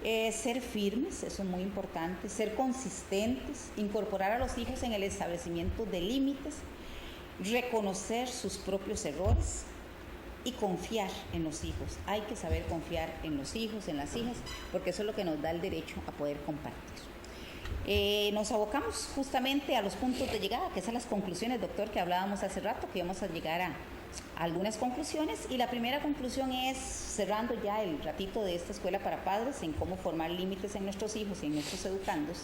Ser firmes, eso es muy importante, ser consistentes, incorporar a los hijos en el establecimiento de límites, reconocer sus propios errores y confiar en los hijos. Hay que saber confiar en los hijos, en las hijas, porque eso es lo que nos da el derecho a poder compartir. Nos abocamos justamente a los puntos de llegada, que son las conclusiones, doctor, que hablábamos hace rato, que vamos a llegar a algunas conclusiones, y la primera conclusión es, cerrando ya el ratito de esta escuela para padres en cómo formar límites en nuestros hijos y en nuestros educandos,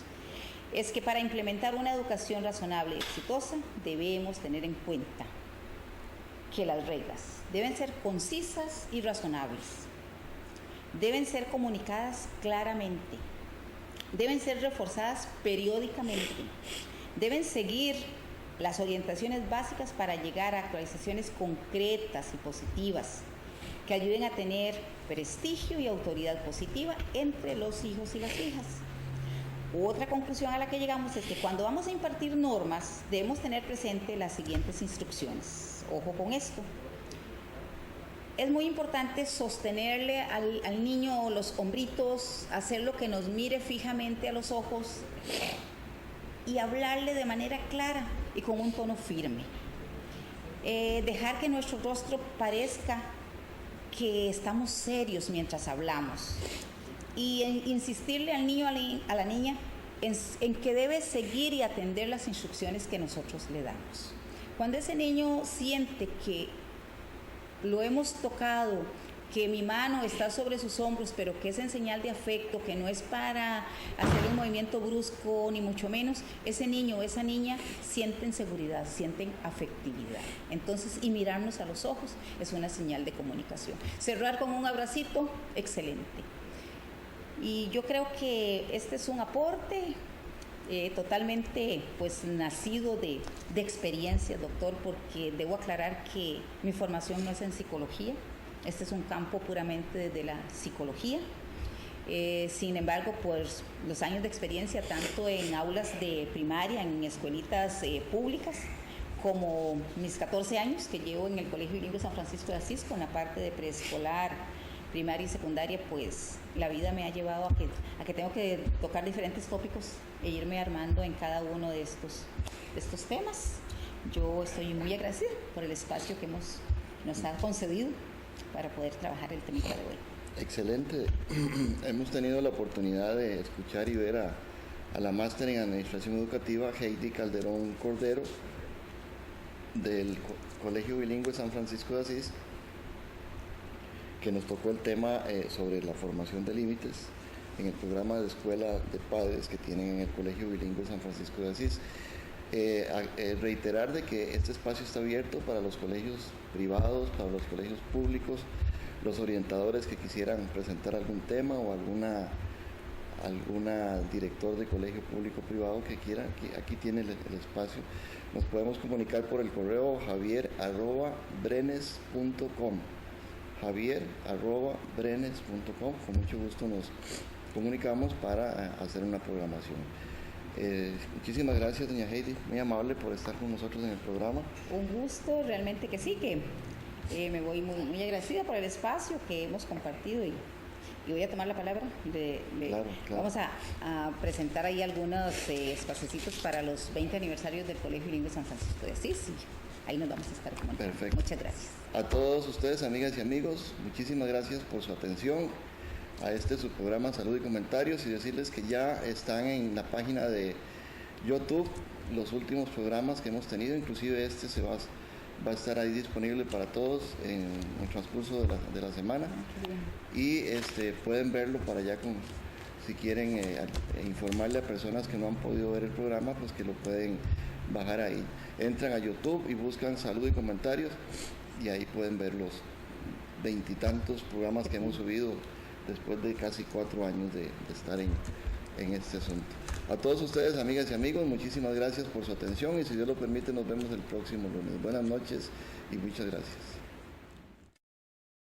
es que para implementar una educación razonable y exitosa debemos tener en cuenta que las reglas deben ser concisas y razonables, deben ser comunicadas claramente, deben ser reforzadas periódicamente, deben seguir las orientaciones básicas para llegar a actualizaciones concretas y positivas que ayuden a tener prestigio y autoridad positiva entre los hijos y las hijas. Otra conclusión a la que llegamos es que cuando vamos a impartir normas debemos tener presente las siguientes instrucciones. Ojo con esto. Es muy importante sostenerle al niño los hombritos, hacerlo que nos mire fijamente a los ojos y hablarle de manera clara y con un tono firme. Dejar que nuestro rostro parezca que estamos serios mientras hablamos. Y insistirle al niño, a la niña, en que debe seguir y atender las instrucciones que nosotros le damos. Cuando ese niño siente que lo hemos tocado, que mi mano está sobre sus hombros, pero que es en señal de afecto, que no es para hacer un movimiento brusco, ni mucho menos, ese niño o esa niña sienten seguridad, sienten afectividad. Entonces, y mirarnos a los ojos es una señal de comunicación. Cerrar con un abracito, excelente. Y yo creo que este es un aporte totalmente pues nacido de experiencia, doctor, porque debo aclarar que mi formación no es en psicología. Este es un campo puramente desde la psicología. Sin embargo, pues los años de experiencia, tanto en aulas de primaria, en escuelitas públicas, como mis 14 años que llevo en el Colegio Bilingüe San Francisco de Asís, con la parte de preescolar, primaria y secundaria, pues la vida me ha llevado a que tengo que tocar diferentes tópicos e irme armando en cada uno de estos temas. Yo estoy muy agradecida por el espacio que nos ha concedido para poder trabajar el tema de hoy. Excelente. Hemos tenido la oportunidad de escuchar y ver a la máster en Administración Educativa, Heidi Calderón Cordero, del Colegio Bilingüe San Francisco de Asís, que nos tocó el tema sobre la formación de límites en el programa de escuela de padres que tienen en el Colegio Bilingüe San Francisco de Asís. Reiterar de que este espacio está abierto para los colegios privados, para los colegios públicos, los orientadores que quisieran presentar algún tema o alguna director de colegio público o privado que quiera, aquí tiene el espacio. Nos podemos comunicar por el correo javier@brenes.com, javier@brenes.com. Con mucho gusto nos comunicamos para hacer una programación. Muchísimas gracias, doña Heidi, muy amable por estar con nosotros en el programa. Un gusto, realmente que sí, que me voy muy agradecida por el espacio que hemos compartido y voy a tomar la palabra. Claro. Vamos a presentar ahí algunos espacecitos para los 20 aniversarios del Colegio Bilingüe San Francisco de Asís y ahí nos vamos a estar comunicando. Perfecto. Muchas gracias. A todos ustedes, amigas y amigos, muchísimas gracias por su atención a su programa Salud y Comentarios, y decirles que ya están en la página de YouTube los últimos programas que hemos tenido, inclusive va a estar ahí disponible para todos en el transcurso de la semana, y pueden verlo para allá si quieren informarle a personas que no han podido ver el programa, pues que lo pueden bajar ahí. Entran a YouTube y buscan Salud y Comentarios y ahí pueden ver los 20 y tantos programas que hemos subido después de casi 4 años de estar en este asunto. A todos ustedes, amigas y amigos, muchísimas gracias por su atención y si Dios lo permite nos vemos el próximo lunes. Buenas noches y muchas gracias.